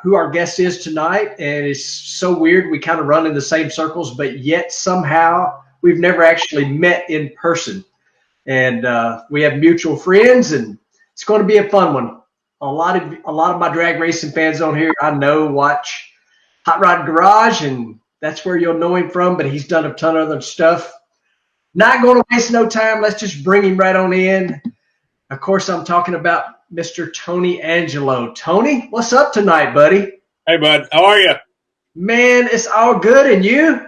who our guest is tonight, and it's so weird. We kind of run in the same circles, but yet somehow we've never actually met in person. And we have mutual friends, and it's going to be a fun one. A lot of my drag racing fans on here I know watch Hot Rod Garage, and that's where you'll know him from. But he's done a ton of other stuff. Not going to waste no time. Let's just bring him right on in. Of course, I'm talking about Mr. Tony Angelo. Tony, what's up tonight, buddy? Hey, bud. How are you? Man, it's all good. And you?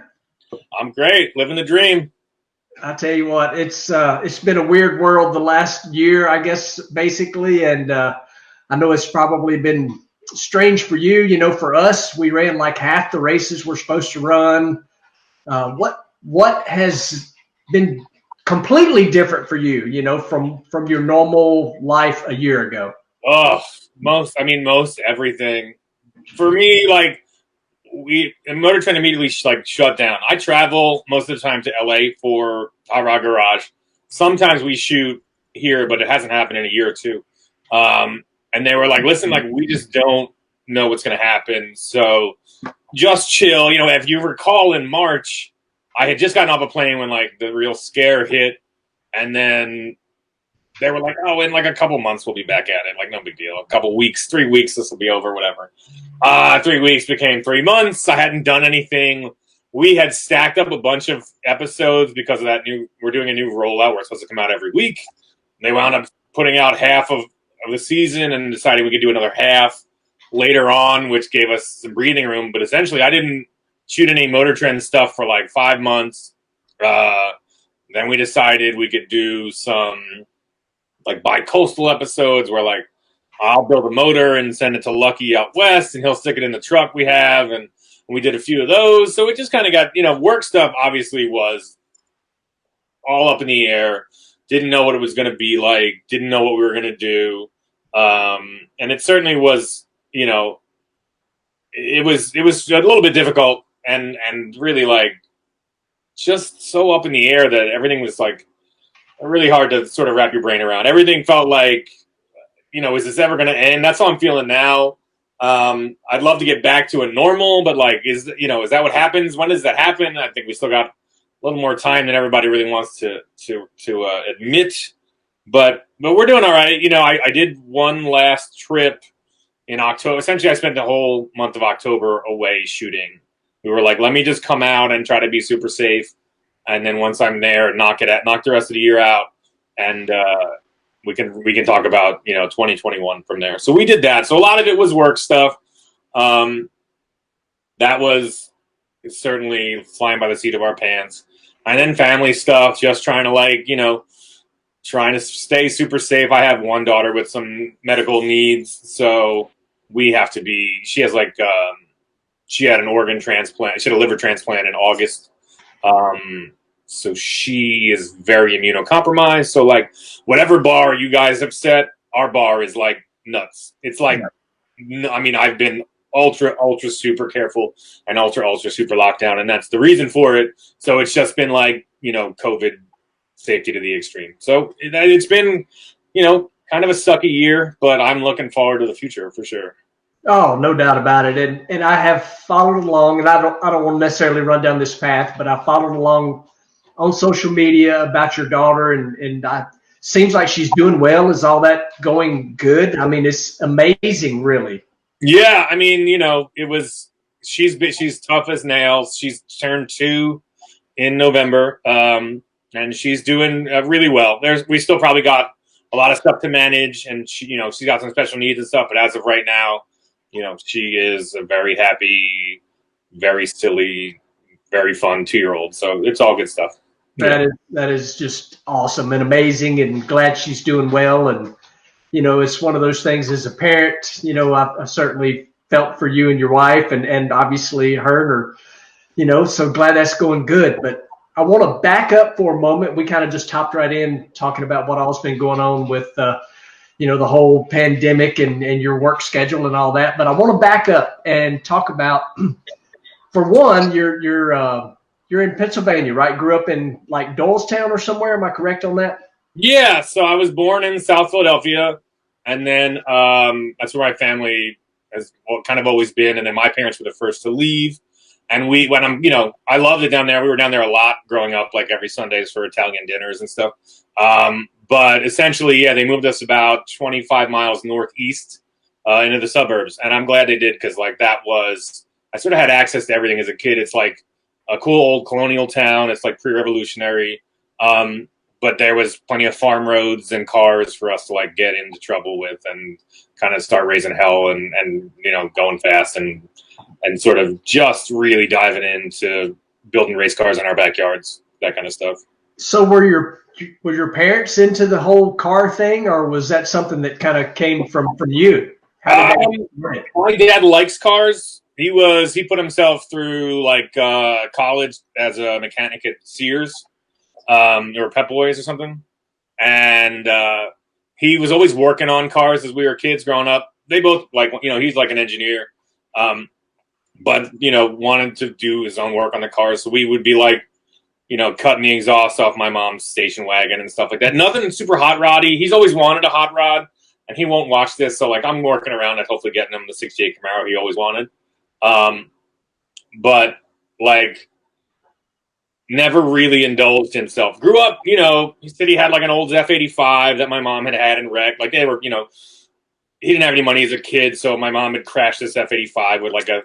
I'm great. Living the dream. I tell you what, it's been a weird world the last year, I guess, basically. And I know it's probably been strange for you. You know, for us, we ran like half the races we're supposed to run. What has been completely different for you, you know, from your normal life a year ago? Oh, most everything. For me, like, Motor Trend immediately shut down. I travel most of the time to LA for Hot Rod Garage. Sometimes we shoot here, but it hasn't happened in a year or two. And they were like, listen, like, we just don't know what's going to happen. So just chill. You know, if you recall in March, I had just gotten off a plane when like the real scare hit, and then they were like, "Oh, in like a couple months we'll be back at it. Like no big deal. A couple weeks, 3 weeks, this will be over, whatever." 3 weeks became 3 months. I hadn't done anything. We had stacked up a bunch of episodes because of that we're doing a new rollout where it's supposed to come out every week. And they wound up putting out half of the season and deciding we could do another half later on, which gave us some breathing room. But essentially, I didn't shoot any Motor Trend stuff for like 5 months. Then we decided we could do some like bi-coastal episodes where like I'll build a motor and send it to Lucky out west and he'll stick it in the truck we have. And we did a few of those. So it just kind of got, you know, work stuff obviously was all up in the air. Didn't know what it was going to be like. Didn't know what we were going to do. And it certainly was, you know, it was a little bit difficult. And really like just so up in the air that everything was like really hard to sort of wrap your brain around. Everything felt like, you know, is this ever going to end? That's how I'm feeling now. I'd love to get back to a normal, but like, is that what happens? When does that happen? I think we still got a little more time than everybody really wants to admit, but we're doing all right. You know, I did one last trip in October. Essentially, I spent the whole month of October away shooting. We were like, let me just come out and try to be super safe. And then once I'm there, knock the rest of the year out. And we can talk about, you know, 2021 from there. So we did that. So a lot of it was work stuff. That was certainly flying by the seat of our pants. And then family stuff, just trying to like, you know, trying to stay super safe. I have one daughter with some medical needs. So we have to be, she has like, she had an organ transplant. She had a liver transplant in August. So she is very immunocompromised. So like whatever bar you guys have set, our bar is like nuts. It's like, I mean, I've been ultra super careful and ultra super lockdown. And that's the reason for it. So it's just been like, you know, COVID safety to the extreme. So it's been, you know, kind of a sucky year, but I'm looking forward to the future for sure. Oh, no doubt about it. And I have followed along, and I don't want to necessarily run down this path, but I followed along on social media about your daughter, and seems like she's doing well. Is all that going good? I mean, it's amazing, really. Yeah, I mean, you know, she's tough as nails. She's turned 2 in November, and she's doing really well. We still probably got a lot of stuff to manage, and she's got some special needs and stuff. But as of right now, you know, she is a very happy, very silly, very fun 2-year-old. So it's all good stuff. That is just awesome and amazing, and glad she's doing well. And, you know, it's one of those things as a parent, you know, I certainly felt for you and your wife and obviously her, you know, so glad that's going good. But I want to back up for a moment. We kind of just hopped right in talking about what all's been going on with, you know, the whole pandemic and your work schedule and all that. But I want to back up and talk about, for one, you're in Pennsylvania, right? Grew up in like Doylestown or somewhere. Am I correct on that? Yeah. So I was born in South Philadelphia, and then that's where my family has kind of always been. And then my parents were the first to leave. And I loved it down there. We were down there a lot growing up, like every Sundays for Italian dinners and stuff. But essentially, yeah, they moved us about 25 miles northeast into the suburbs. And I'm glad they did, because like I sort of had access to everything as a kid. It's like a cool old colonial town. It's like pre-revolutionary. But there was plenty of farm roads and cars for us to like get into trouble with and kind of start raising hell and going fast and sort of just really diving into building race cars in our backyards, that kind of stuff. So were your parents into the whole car thing, or was that something that kind of came from you? How did that my dad likes cars. He put himself through like college as a mechanic at Sears. Or Pep Boys or something. And he was always working on cars as we were kids growing up. They both he's like an engineer. But wanted to do his own work on the cars. So we would be like, cutting the exhaust off my mom's station wagon and stuff like that. Nothing super hot roddy. He's always wanted a hot rod, and he won't watch this. So like I'm working around at hopefully getting him the 68 Camaro he always wanted. But like, never really indulged himself. Grew up, he said he had like an old F-85 that my mom had and wrecked. Like they were, he didn't have any money as a kid, so my mom had crashed this F-85 with like a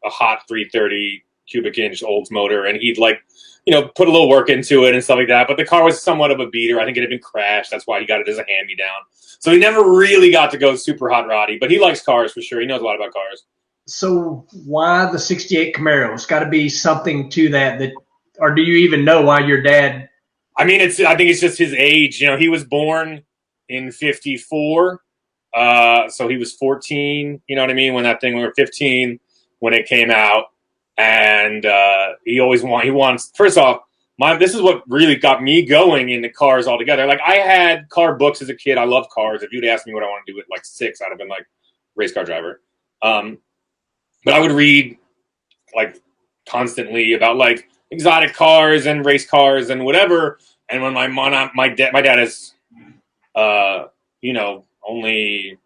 hot 330 cubic inch Olds motor, and he'd like, put a little work into it and stuff like that. But the car was somewhat of a beater. I think it had been crashed. That's why he got it as a hand-me-down. So he never really got to go super hot roddy, but he likes cars for sure. He knows a lot about cars. So why the 68 Camaro? It's got to be something to that, or do you even know why your dad? I mean, I think it's just his age. He was born in 54. So he was 14, you know what I mean? When that thing, we were 15 when it came out. And he wants, first off, this is what really got me going into cars altogether. Like I had car books as a kid. I love cars. If you'd asked me what I want to do at like 6, I'd have been like race car driver. But I would read like constantly about like exotic cars and race cars and whatever. And when my dad is, only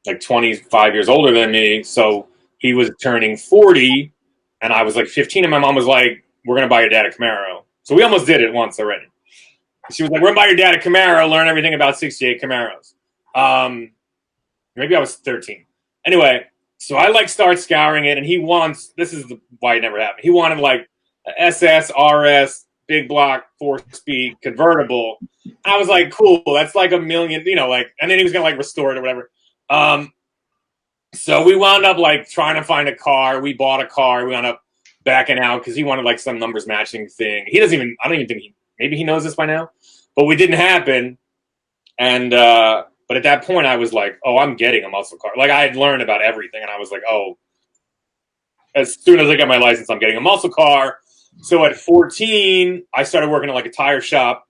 like 25 years older than me. So he was turning 40 and I was like 15 and my mom was like, we're going to buy your dad a Camaro. So we almost did it once already. She was like, we're going to buy your dad a Camaro, learn everything about 68 Camaros. Maybe I was 13. Anyway, so I like start scouring it and this is why it never happened. He wanted like SS, RS, big block, 4-speed convertible. I was like, cool, that's like $1 million, and then he was gonna like restore it or whatever. So we wound up like trying to find a car. We bought a car. We wound up backing out because he wanted like some numbers matching thing. I don't even think maybe he knows this by now, but we didn't happen. And but at that point I was like, oh, I'm getting a muscle car. Like I had learned about everything and I was like, oh, as soon as I get my license, I'm getting a muscle car. So at 14, I started working at like a tire shop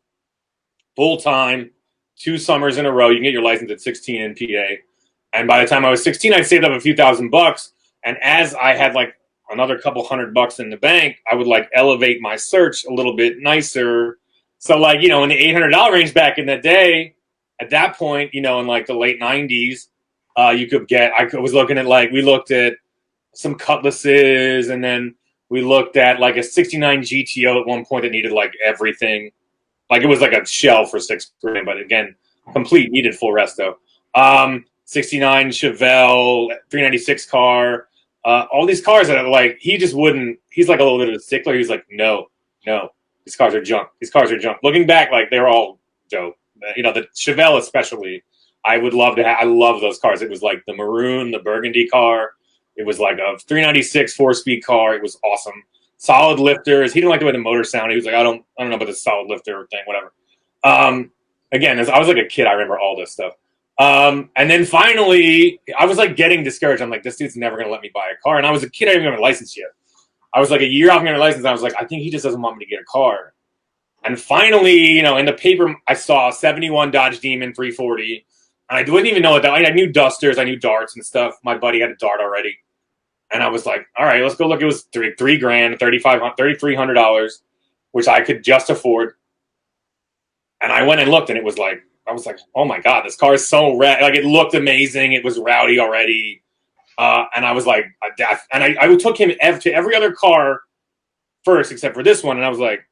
full time, 2 summers in a row. You can get your license at 16 in PA. And by the time I was 16, I'd saved up a few $1,000. And as I had like another couple $100 in the bank, I would like elevate my search a little bit nicer. So like, in the $800 range back in the day, at that point, in like the late 90s, you could get, I was looking at like, we looked at some Cutlasses and then we looked at like a 69 GTO at one point that needed like everything. Like it was like a shell for $6,000, but again, complete, needed full resto. 69 Chevelle, 396 car, all these cars that are like, he's like a little bit of a stickler. He's like, no, these cars are junk. These cars are junk. Looking back, like they're all dope. The Chevelle especially, I would love to have. I love those cars. It was like the maroon, the burgundy car. It was like a 396 4-speed car. It was awesome. Solid lifters. He didn't like the way the motor sounded. He was like, I don't know about the solid lifter thing, whatever. Again, as I was like a kid, I remember all this stuff. And then finally, I was like getting discouraged. I'm like, this dude's never going to let me buy a car. And I was a kid. I didn't even have a license yet. I was like a year off getting a license. And I was like, I think he just doesn't want me to get a car. And finally, in the paper, I saw a 71 Dodge Demon 340. And I didn't even know what that. I knew Dusters. I knew Darts and stuff. My buddy had a Dart already. And I was like, all right, let's go look. It was $3,000, $3,300, which I could just afford. And I went and looked, and it was like I was like, oh my God, this car is so rad. Like, it looked amazing. It was rowdy already. And I was like, I took him to every other car first, except for this one. And I was like,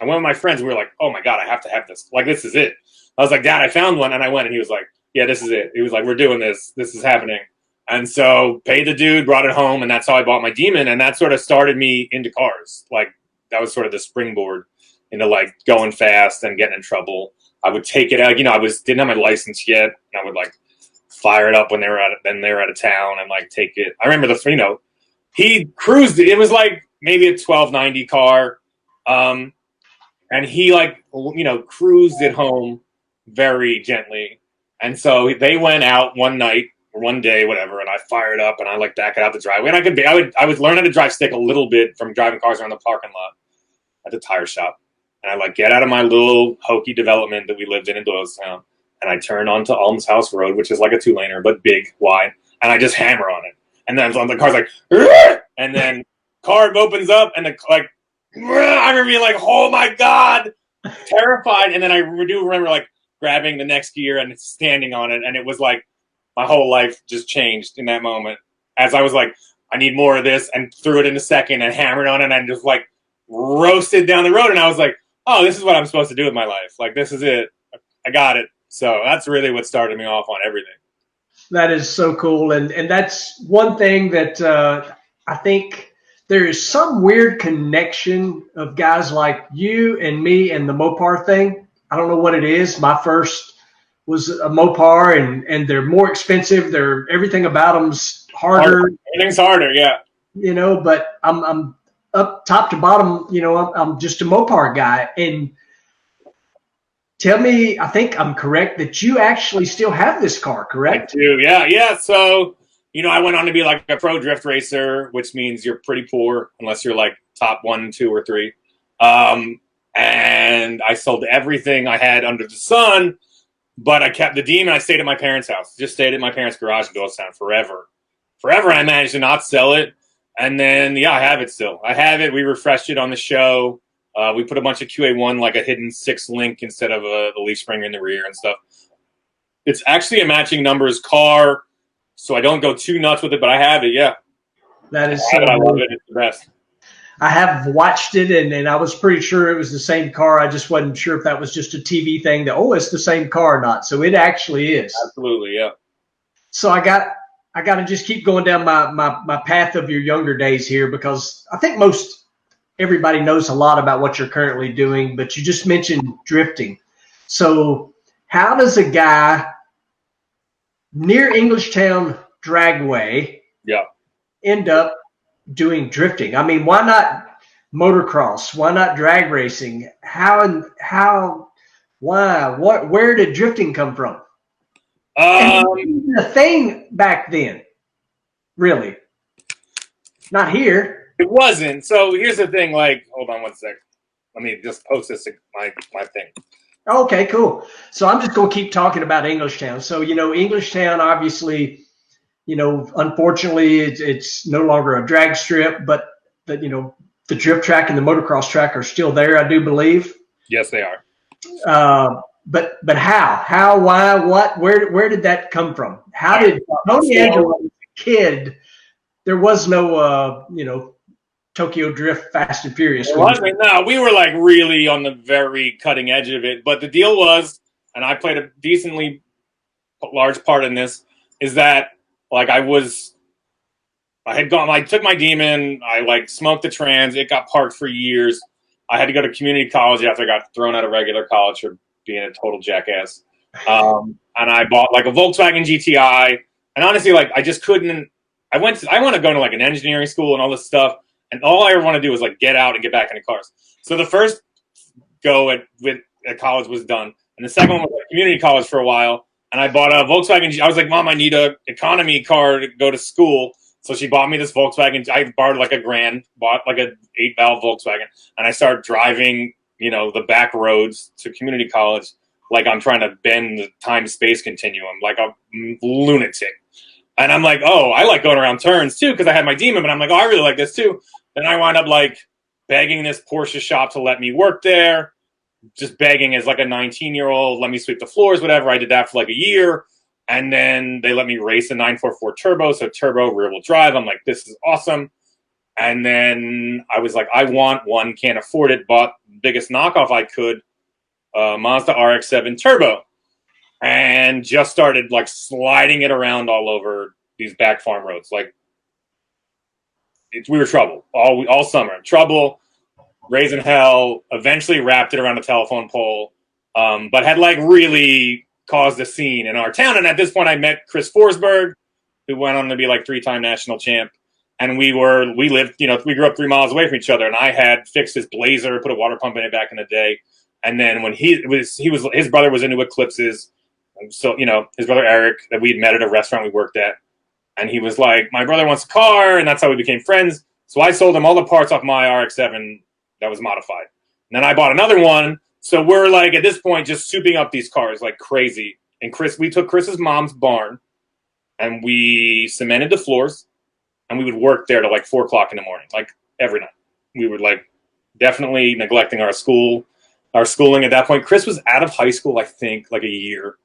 I went with my friends. And we were like, oh my God, I have to have this. Like, this is it. I was like, Dad, I found one. And I went, and he was like, yeah, this is it. He was like, we're doing this. This is happening. And so paid the dude, brought it home. And that's how I bought my Demon. And that sort of started me into cars. Like, that was sort of the springboard into like going fast and getting in trouble. I would take it out. You know, didn't have my license yet. And I would like fire it up when they were out of town and like take it. I remember he cruised it. It was like maybe a 1290 car. And he like, cruised it home very gently. And so they went out one night or one day, whatever, and I fired up and I like back it out the driveway. And I would learn how to drive stick a little bit from driving cars around the parking lot at the tire shop. And I like get out of my little hokey development that we lived in Doylestown. And I turn onto Alms House Road, which is like a 2-laner, but big, wide. And I just hammer on it. And then the car's like, "Rrr!" And then car opens up and I remember being like, oh my God, terrified. And then I do remember like grabbing the next gear and standing on it. And it was like my whole life just changed in that moment. As I was like, I need more of this, and threw it in a second and hammered on it and just like roasted down the road. And I was like, oh, this is what I'm supposed to do with my life. Like, this is it. I got it. So that's really what started me off on everything. That is so cool. And that's one thing that I think there is some weird connection of guys like you and me and the Mopar thing. I don't know what it is. My first was a Mopar, and they're more expensive. Everything about them's harder. Everything's harder, yeah. But I'm up top to bottom. I'm just a Mopar guy. And tell me, I think I'm correct that you actually still have this car, correct? I do, yeah. So, I went on to be like a pro drift racer, which means you're pretty poor unless you're like top 1, 2, or 3. And I sold everything I had under the sun, but I kept the Demon. I stayed at my parents' house. Just stayed at my parents' garage in Doylestown forever. I managed to not sell it. And then, I have it still. I have it. We refreshed it on the show. We put a bunch of QA1, like a hidden 6-link instead of the leaf spring in the rear and stuff. It's actually a matching numbers car, so I don't go too nuts with it, but I have it, yeah. That is I love it. It's the best. I have watched it, and I was pretty sure it was the same car. I just wasn't sure if that was just a TV thing that, it's the same car or not. So it actually is. Absolutely, yeah. So I got to just keep going down my path of your younger days here, because I think everybody knows a lot about what you're currently doing, but you just mentioned drifting. So how does a guy near Englishtown Dragway end up doing drifting? I mean, why not motocross? Why not drag racing? Where did drifting come from? The thing back then, really, not here. It wasn't. So here's the thing. Like, hold on one sec. Let me just post this to my thing. Okay, cool. So I'm just going to keep talking about Englishtown. So, Englishtown, obviously, unfortunately, it's no longer a drag strip, but the drift track and the motocross track are still there, I do believe. Yes, they are. But how, why, what, where did that come from? How did Tony Angelo, as a kid, there was no, Tokyo Drift Fast and Furious? It wasn't. No, we were like really on the very cutting edge of it. But the deal was, and I played a decently large part in this, is that like I took my Demon, I like smoked the trans, it got parked for years. I had to go to community college after I got thrown out of regular college for being a total jackass. And I bought like a Volkswagen GTI. And honestly, like I just couldn't. I want to go to like an engineering school and all this stuff. And all I ever want to do is like get out and get back into cars. So the first go at college was done. And the second one was at community college for a while. And I bought a Volkswagen. I was like, Mom, I need a economy car to go to school. So she bought me this Volkswagen. I borrowed like $1,000, bought like a 8-valve Volkswagen. And I started driving, the back roads to community college like I'm trying to bend the time-space continuum, like a lunatic. And I'm like, oh, I like going around turns too, because I had my Demon, but I'm like, oh, I really like this too. Then I wound up like begging this Porsche shop to let me work there. just begging as like a 19-year-old, let me sweep the floors, whatever. I did that for like a year. And then they let me race a 944 turbo. So turbo rear wheel drive. I'm like, this is awesome. And then I was like, I want one, can't afford it. Bought the biggest knockoff I could, Mazda RX-7 turbo. And just started like sliding it around all over these back farm roads. Like we were trouble all summer. Trouble, raising hell. Eventually wrapped it around a telephone pole, but had like really caused a scene in our town. And at this point, I met Chris Forsberg, who went on to be like 3-time national champ. And we lived, we grew up 3 miles away from each other. And I had fixed his Blazer, put a water pump in it back in the day. And then when his brother was into Eclipses. So, his brother Eric, that we had met at a restaurant we worked at. And he was like, my brother wants a car. And that's how we became friends. So I sold him all the parts off my RX-7 that was modified. And then I bought another one. So we're like, at this point, just souping up these cars like crazy. And we took Chris's mom's barn and we cemented the floors. And we would work there till like 4 o'clock in the morning, like every night. We were like definitely neglecting our schooling at that point. Chris was out of high school, I think, like a year.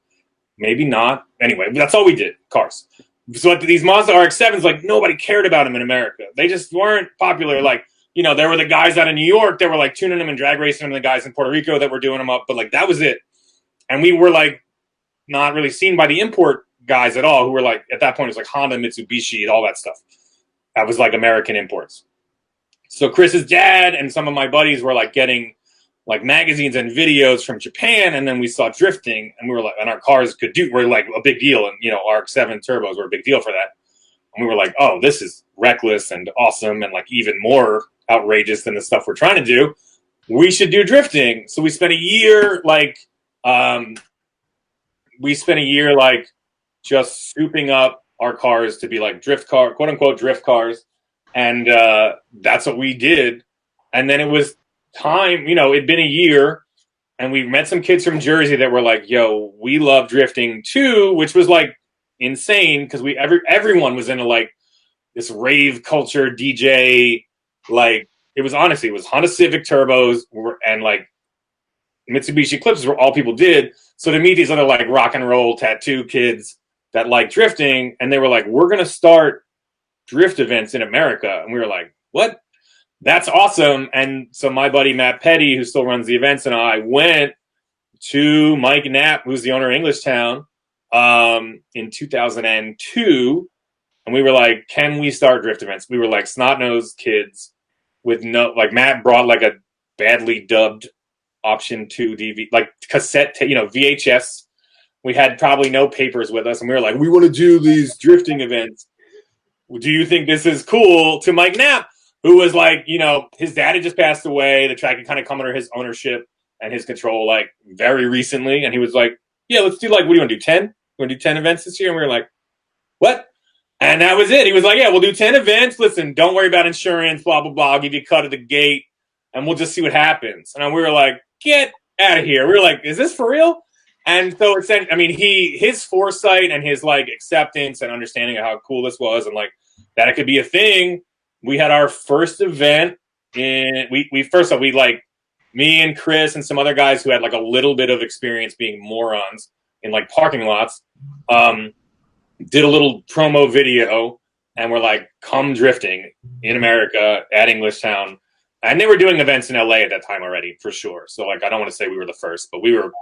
Maybe not. Anyway, that's all we did, cars. So like, these Mazda RX-7s, like nobody cared about them in America. They just weren't popular. Like, there were the guys out of New York that were like tuning them and drag racing them, and the guys in Puerto Rico that were doing them up. But like that was it. And we were like not really seen by the import guys at all, who were like, at that point, it was like Honda, Mitsubishi, all that stuff. That was like American imports. So Chris's dad and some of my buddies were like getting like magazines and videos from Japan, and then we saw drifting, and we were like, and our cars were like a big deal, and RX-7 turbos were a big deal for that. And we were like, oh, this is reckless and awesome, and like even more outrageous than the stuff we're trying to do. We should do drifting. So we spent a year just souping up our cars to be like quote unquote drift cars, and that's what we did. And then it was time, it'd been a year, and we met some kids from Jersey that were like, yo, we love drifting too, which was like insane because everyone was into like this rave culture DJ. Like it was Honda Civic turbos and like Mitsubishi Eclipses were all people did. So to meet these other like rock and roll tattoo kids that like drifting, and they were like, we're gonna start drift events in America. And we were like, what? That's awesome. And so my buddy Matt Petty, who still runs the events, and I went to Mike Knapp, who's the owner of English Town, in 2002. And we were like, can we start drift events? We were like snot-nosed kids with Matt brought like a badly dubbed option 2 DV, like cassette, VHS. We had probably no papers with us. And we were like, we want to do these drifting events. Do you think this is cool? To Mike Knapp, who was like, his dad had just passed away. The track had kind of come under his ownership and his control like very recently. And he was like, yeah, let's do like, what do you want to do? 10? You want to do 10 events this year? And we were like, what? And that was it. He was like, yeah, we'll do 10 events. Listen, don't worry about insurance, blah, blah, blah. I'll give you a cut at the gate and we'll just see what happens. And we were like, get out of here. We were like, is this for real? And so his foresight and his like acceptance and understanding of how cool this was and like that it could be a thing. We had our first event me and Chris and some other guys who had like a little bit of experience being morons in like parking lots, did a little promo video and we're like, come drifting in America at English Town. And they were doing events in LA at that time already, for sure. So like, I don't want to say we were the first, but we were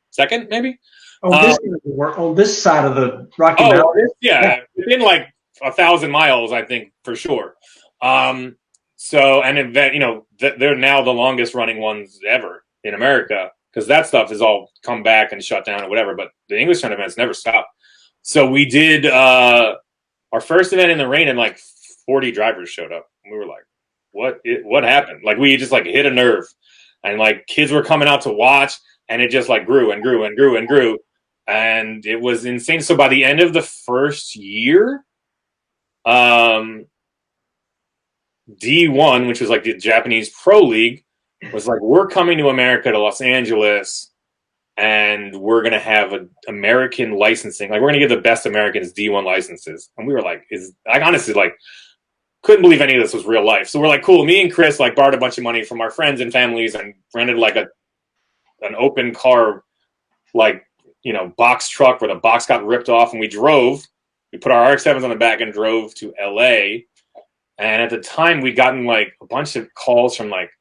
second, maybe. On this side of the Rocky Mountains. Yeah, within like 1,000 miles, I think, for sure. So, and event, they're now the longest running ones ever in America because that stuff has all come back and shut down or whatever. But the English Town events never stop. So we did our first event in the rain, and like 40 drivers showed up. And we were like, what happened? Like we just like hit a nerve, and like kids were coming out to watch, and it just like grew and grew and grew and grew, and it was insane. So by the end of the first year, D1, which was like the Japanese Pro League, was like, we're coming to America, to Los Angeles, and we're going to have an American licensing. Like, we're going to give the best Americans D1 licenses. And we were like, I honestly, like, couldn't believe any of this was real life. So we're like, cool. Me and Chris, like, borrowed a bunch of money from our friends and families and rented, like, a an open car, like, you know, box truck where the box got ripped off, and we put our RX-7s on the back and drove to LA. And at the time, we'd gotten like a bunch of calls from like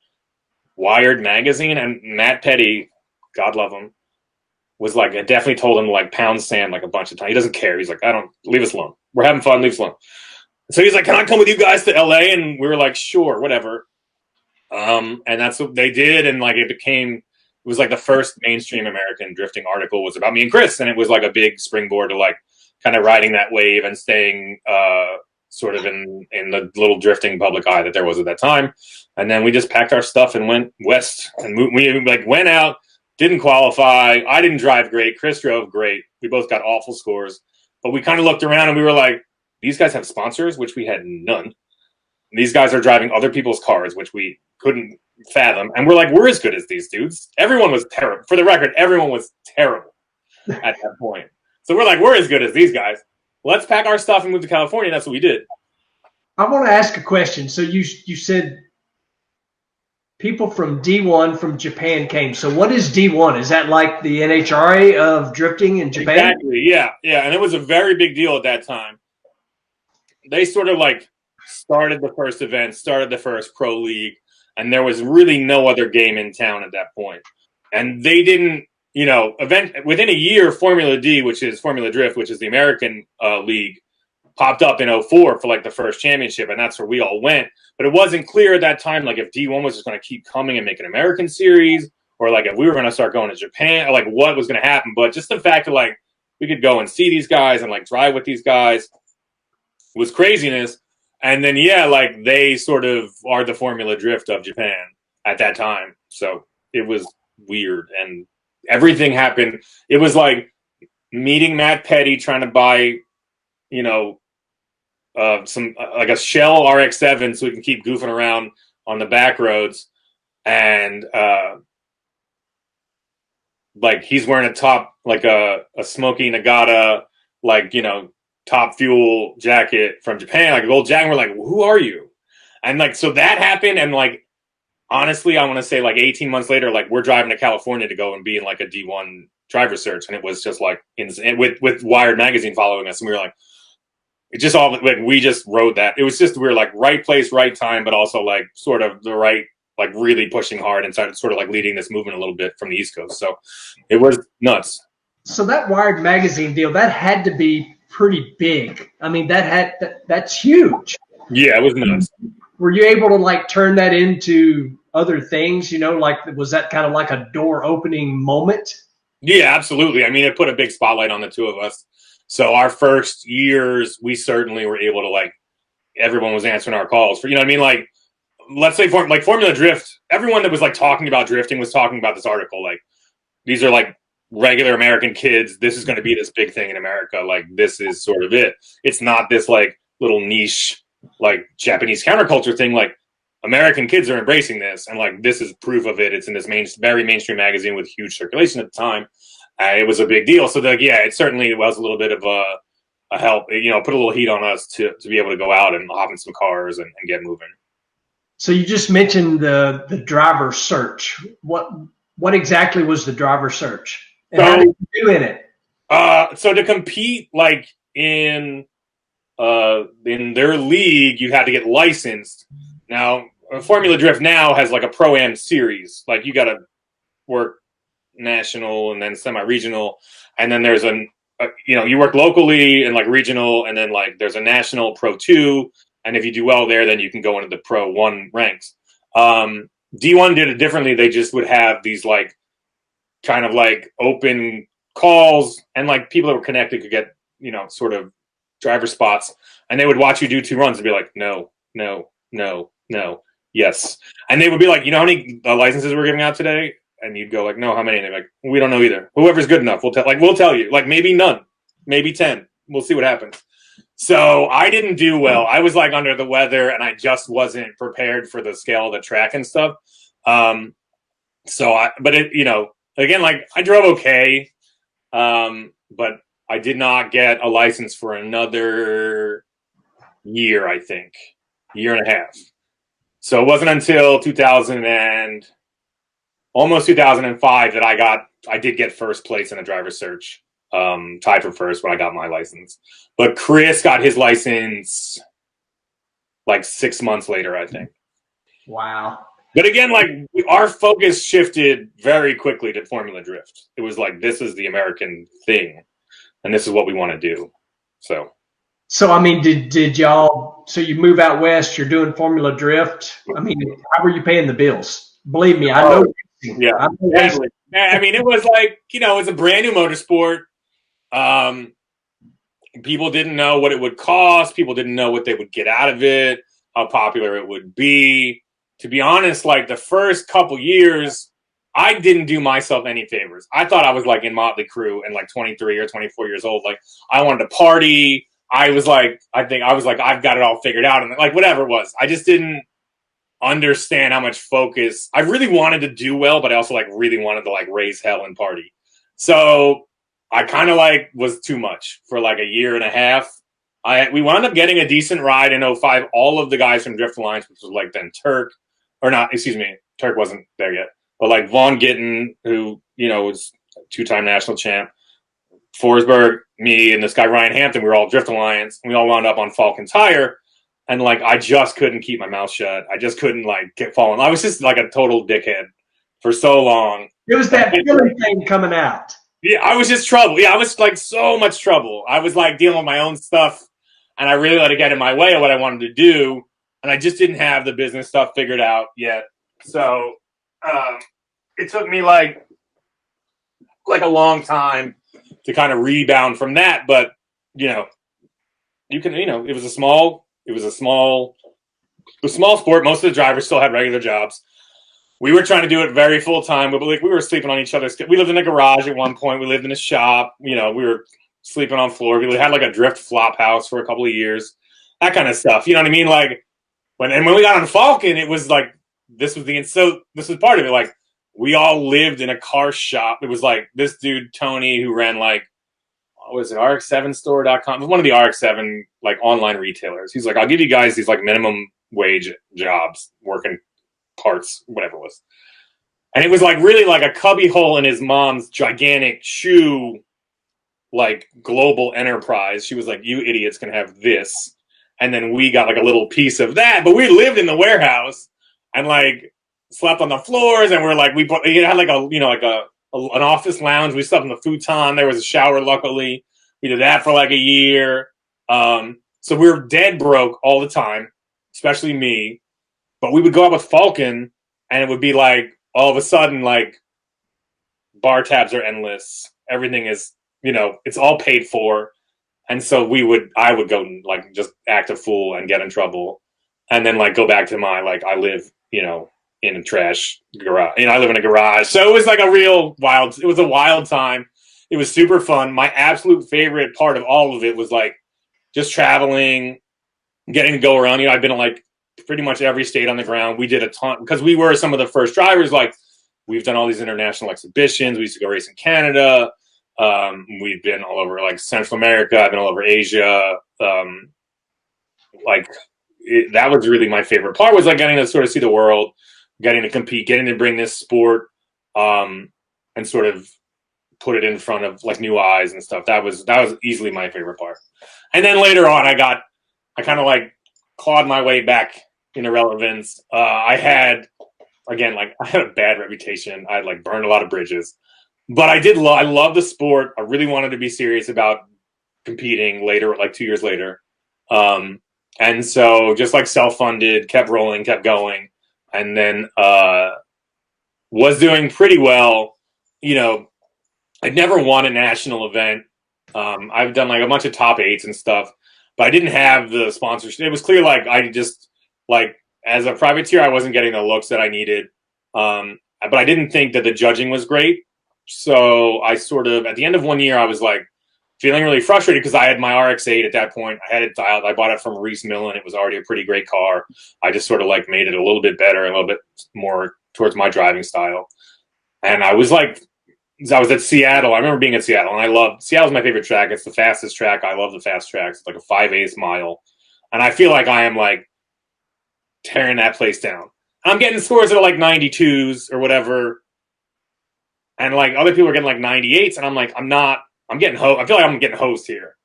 Wired magazine, and Matt Petty, God love him, was like, I definitely told him to like pound sand like a bunch of times. He doesn't care. He's like, I don't, leave us alone. We're having fun, leave us alone. So he's like, can I come with you guys to LA? And we were like, sure, whatever. And that's what they did. And like, it was like the first mainstream American drifting article was about me and Chris. And it was like a big springboard to like kind of riding that wave and staying, sort of in the little drifting public eye that there was at that time. And then we just packed our stuff and went west, and we like went out, didn't qualify. I didn't drive great. Chris drove great. We both got awful scores, but we kind of looked around and we were like, these guys have sponsors, which we had none. These guys are driving other people's cars, which we couldn't fathom. And we're like, we're as good as these dudes. Everyone was terrible. For the record, everyone was terrible at that point. So we're like, we're as good as these guys. Let's pack our stuff and move to California. That's what we did. I want to ask a question. So you said people from D1 from Japan came. So what is D1? Is that like the NHRA of drifting in Japan? Exactly. Yeah. Yeah. And it was a very big deal at that time. They sort of like started the first event, started the first pro league, and there was really no other game in town at that point. And they didn't, you know, within a year, Formula D, which is Formula Drift, which is the American league, popped up in 2004 for like the first championship, and that's where we all went. But it wasn't clear at that time, like if D1 was just going to keep coming and make an American series, or like if we were going to start going to Japan, or like what was going to happen. But just the fact that like we could go and see these guys and like drive with these guys was craziness. And then yeah, like they sort of are the Formula Drift of Japan at that time. So it was weird, and everything happened. It was like meeting Matt Petty, trying to buy, you know, some like a Shell RX-7 so we can keep goofing around on the back roads, and like he's wearing a top, like a smoky Nagata, like, you know, top fuel jacket from Japan, like a gold jacket. We're like, who are you? And like, so that happened, and like honestly, I want to say like 18 months later, like we're driving to California to go and be in like a D1 driver search, and it was just like with Wired magazine following us, and we were like, it just all like we just rode that. It was just we were like right place, right time, but also like sort of the right, like really pushing hard and sort of like leading this movement a little bit from the East Coast. So it was nuts. So that Wired magazine deal, that had to be pretty big. I mean, that's huge. Yeah, it was nuts. Were you able to like turn that into other things? You know, like was that kind of like a door opening moment? Yeah, absolutely. I mean, it put a big spotlight on the two of us. So our first years, we certainly were able to like, everyone was answering our calls for, you know what I mean? Like, let's say like Formula Drift, everyone that was like talking about drifting was talking about this article. Like, these are like regular American kids. This is going to be this big thing in America. Like, this is sort of it. It's not this like little niche, like Japanese counterculture thing. Like, American kids are embracing this, and like this is proof of it. It's in this very mainstream magazine with huge circulation at the time. It was a big deal. So like, yeah, it certainly was a little bit of a help. You know, put a little heat on us to be able to go out and hop in some cars and get moving. So you just mentioned the driver search. What exactly was the driver search, and how did you do in it? So to compete like in their league, you had to get licensed. Now, Formula Drift now has like a Pro-Am series. Like you got to work national and then semi-regional, and then there's you know, you work locally and like regional, and then like there's a national Pro 2, and if you do well there, then you can go into the Pro 1 ranks. D1 did it differently. They just would have these like kind of like open calls, and like people that were connected could get, you know, sort of driver spots, and they would watch you do 2 runs and be like, no, yes. And they would be like, you know how many licenses we're giving out today? And you'd go like, no, how many? And they're like, we don't know either. Whoever's good enough, we'll tell you. Like maybe none, maybe 10. We'll see what happens. So I didn't do well. I was like under the weather, and I just wasn't prepared for the scale of the track and stuff. But it, you know, again, like I drove okay, but I did not get a license for another year, I think, year and a half. So it wasn't until 2015 almost 2005 that I did get first place in a driver's search, tied for first when I got my license. But Chris got his license like 6 months later, I think. Wow. But again, like our focus shifted very quickly to Formula Drift. It was like, this is the American thing, and this is what we want to do. So I mean, did y'all? So you move out west, you're doing Formula Drift. I mean, how were you paying the bills? Believe me, I know. Yeah, I know racing. I mean, it was like, it was a brand new motorsport. People didn't know what it would cost. People didn't know what they would get out of it, how popular it would be. To be honest, like the first couple years, I didn't do myself any favors. I thought I was like in Motley Crue and like 23 or 24 years old. Like I wanted to party. I was like, I've got it all figured out. And like whatever it was, I just didn't understand how much focus. I really wanted to do well, but I also like really wanted to like raise hell and party. So I kind of like was too much for like a year and a half. We wound up getting a decent ride in 05. All of the guys from Drift Alliance, which was like then Turk, or not, excuse me, Turk wasn't there yet. But like Vaughn Gittin, who, was two-time national champ, Forsberg, me, and this guy Ryan Hampton, we were all Drift Alliance. And we all wound up on Falcon Tire. And like, I just couldn't keep my mouth shut. I just couldn't like get fallen. I was just like a total dickhead for so long. It was that Philly thing coming out. Yeah, I was just trouble. Yeah, I was like so much trouble. I was like dealing with my own stuff, and I really let it get in my way of what I wanted to do, and I just didn't have the business stuff figured out yet. So it took me like a long time to kind of rebound from that. But you can, it was a small sport. Most of the drivers still had regular jobs. We were trying to do it very full time, but like we were sleeping on each other's. We lived in a garage at one point. We lived in a shop. We were sleeping on floor. We had like a drift flop house for a couple of years, that kind of stuff. You know what I mean? Like when we got on Falcon, it was like this was part of it. Like we all lived in a car shop. It was like this dude Tony who ran like what was it, RX7store.com. It was one of the RX7 like online retailers. He's like, I'll give you guys these like minimum wage jobs working parts, whatever it was. And it was like really like a cubby hole in his mom's gigantic shoe, like global enterprise. She was like, you idiots can have this. And then we got like a little piece of that, but we lived in the warehouse and like slept on the floors. And we're like, we had like an office lounge. We slept in the futon. There was a shower. Luckily we did that for like a year. So we were dead broke all the time, especially me. But we would go out with Falcon, and it would be like all of a sudden, like bar tabs are endless. Everything is, it's all paid for, and so I would go and like just act a fool and get in trouble, and then like go back to my like I live, in a trash garage. I live in a garage, so it was like a real wild. It was a wild time. It was super fun. My absolute favorite part of all of it was like just traveling, getting to go around. I've been like pretty much every state on the ground. We did a ton because we were some of the first drivers. Like we've done all these international exhibitions. We used to go race in Canada. We've been all over like Central America. I've been all over Asia. That was really my favorite part, was like getting to sort of see the world, getting to compete, getting to bring this sport, and sort of put it in front of like new eyes and stuff. That was easily my favorite part. And then later on, I kind of like clawed my way back into relevance. I had a bad reputation. I had like burned a lot of bridges, but I love the sport. I really wanted to be serious about competing later, like 2 years later. And so just like self-funded, kept rolling, kept going. And then, was doing pretty well. I'd never won a national event. I've done like a bunch of top eights and stuff, but I didn't have the sponsorship. It was clear, like I just like as a privateer, I wasn't getting the looks that I needed. But I didn't think that the judging was great. So I sort of, at the end of 1 year, I was like feeling really frustrated because I had my RX-8 at that point. I had it dialed. I bought it from Reese Millen. It was already a pretty great car. I just sort of like made it a little bit better, a little bit more towards my driving style. And I was at Seattle. I remember being at Seattle, and Seattle's my favorite track. It's the fastest track. I love the fast tracks. It's like a 5/8 mile. And I feel like I am like tearing that place down. I'm getting scores that are like 92s or whatever. and like other people are getting like 98s, and I'm like, I'm getting I feel like I'm getting hosed here.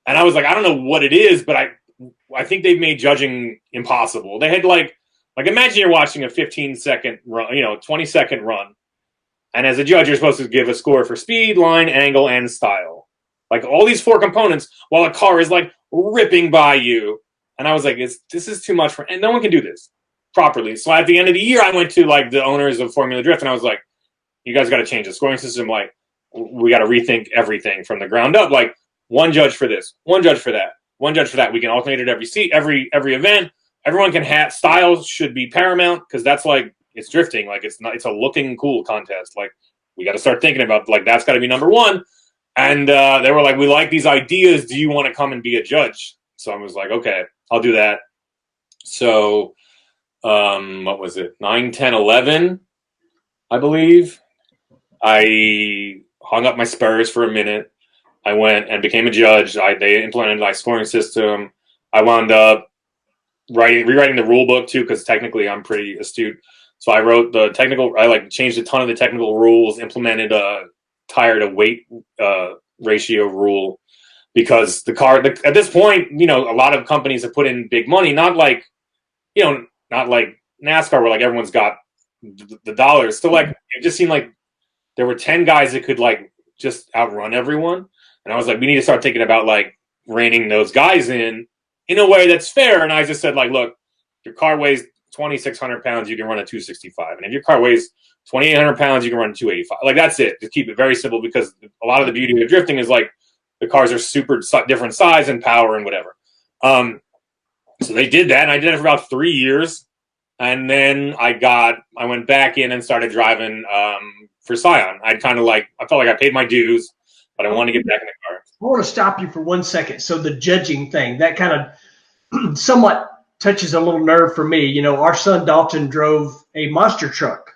And I was like, I don't know what it is, but I think they've made judging impossible. They had like imagine you're watching a 15-second run, 20-second run, and as a judge, you're supposed to give a score for speed, line, angle, and style. Like all these 4 components, while a car is like ripping by you. And I was like, this is too much for, and no one can do this properly. So at the end of the year, I went to like the owners of Formula Drift, and I was like, you guys got to change the scoring system. Like, we got to rethink everything from the ground up. Like, one judge for this, one judge for that, one judge for that. We can alternate it every event. Everyone can have styles should be paramount, because that's like, it's drifting. Like, it's a looking cool contest. Like, we got to start thinking about like that's got to be number one. And they were like, we like these ideas. Do you want to come and be a judge? So I was like, okay, I'll do that. So what was it? 9, 10, 11, I believe. I hung up my spurs for a minute. I went and became a judge. They implemented my scoring system. I wound up rewriting the rule book too, because technically I'm pretty astute. So I wrote the technical. I like changed a ton of the technical rules. Implemented a tire to weight ratio rule, because the car at this point, a lot of companies have put in big money. Not like NASCAR, where like everyone's got the dollars. So like it just seemed like there were 10 guys that could like just outrun everyone. And I was like, we need to start thinking about like reining those guys in a way that's fair. And I just said, like, look, your car weighs 2,600 pounds, you can run a 265. And if your car weighs 2,800 pounds, you can run a 285. Like, that's it. Just keep it very simple, because a lot of the beauty of drifting is like the cars are super different size and power and whatever. So they did that, and I did it for about 3 years. And then I went back in and started driving for Scion. I felt like I paid my dues, but I wanted to get back in the car. I want to stop you for 1 second. So the judging thing, that kind of somewhat touches a little nerve for me. Our son Dalton drove a monster truck.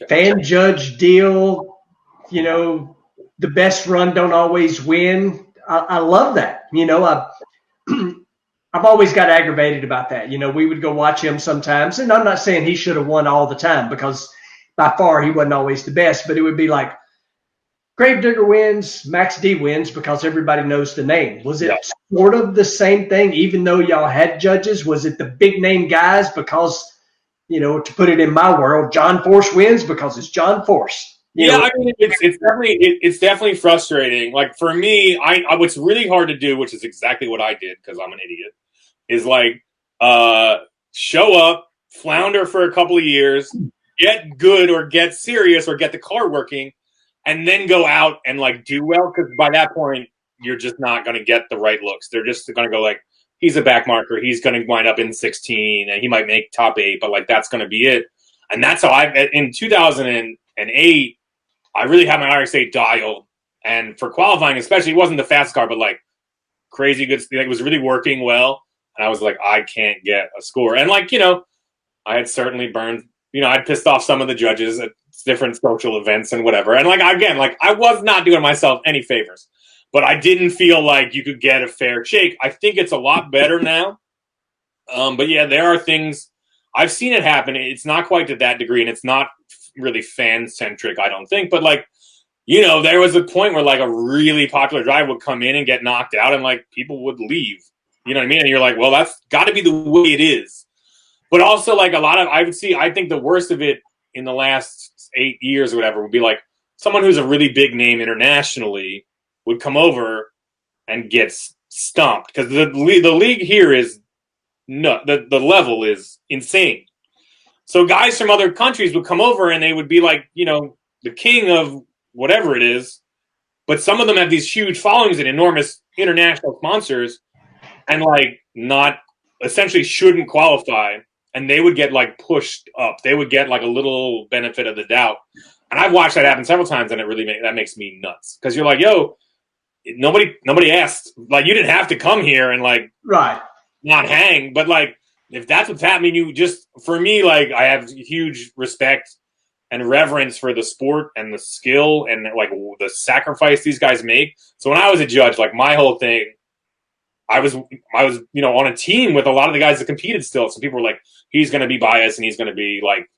Fan judge deal, the best run don't always win. I love that. I've always got aggravated about that. We would go watch him sometimes, and I'm not saying he should have won all the time, because by far he wasn't always the best, but it would be like Gravedigger wins, Max D wins, because everybody knows the name. Was it sort of the same thing, even though y'all had judges? Was it the big name guys because, to put it in my world, John Force wins because it's John Force? I mean, it's definitely frustrating. Like for me, what's really hard to do, which is exactly what I did because I'm an idiot, is like show up, flounder for a couple of years, get good or get serious or get the car working, and then go out and like do well, because by that point you're just not going to get the right looks. They're just going to go like, he's a back marker, he's going to wind up in 16, and he might make top 8, but like that's going to be it. And that's how in 2008, I really had my RX-8 dialed, and for qualifying especially, it wasn't the fast car, but like crazy good. Like, it was really working well, and I was like, I can't get a score. And like I had certainly burned. I'd pissed off some of the judges at different social events and whatever. And like, again, like I was not doing myself any favors, but I didn't feel like you could get a fair shake. I think it's a lot better now. But yeah, there are things I've seen it happen. It's not quite to that degree, and it's not really fan centric, I don't think. But like, there was a point where like a really popular driver would come in and get knocked out, and like people would leave. You know what I mean? And you're like, well, that's got to be the way it is. But also, like, I think the worst of it in the last 8 years or whatever would be like someone who's a really big name internationally would come over and gets stomped, because the league here is the level is insane. So guys from other countries would come over and they would be like, the king of whatever it is, but some of them have these huge followings and enormous international sponsors, and like not essentially shouldn't qualify. And they would get like pushed up. They would get like a little benefit of the doubt. And I've watched that happen several times, and that makes me nuts. Because you're like, yo, nobody asked. Like, you didn't have to come here and like not hang. But like, if that's what's happening, for me, like, I have huge respect and reverence for the sport and the skill and like the sacrifice these guys make. So when I was a judge, like my whole thing, I was on a team with a lot of the guys that competed still. So people were like, he's going to be biased and he's going to be like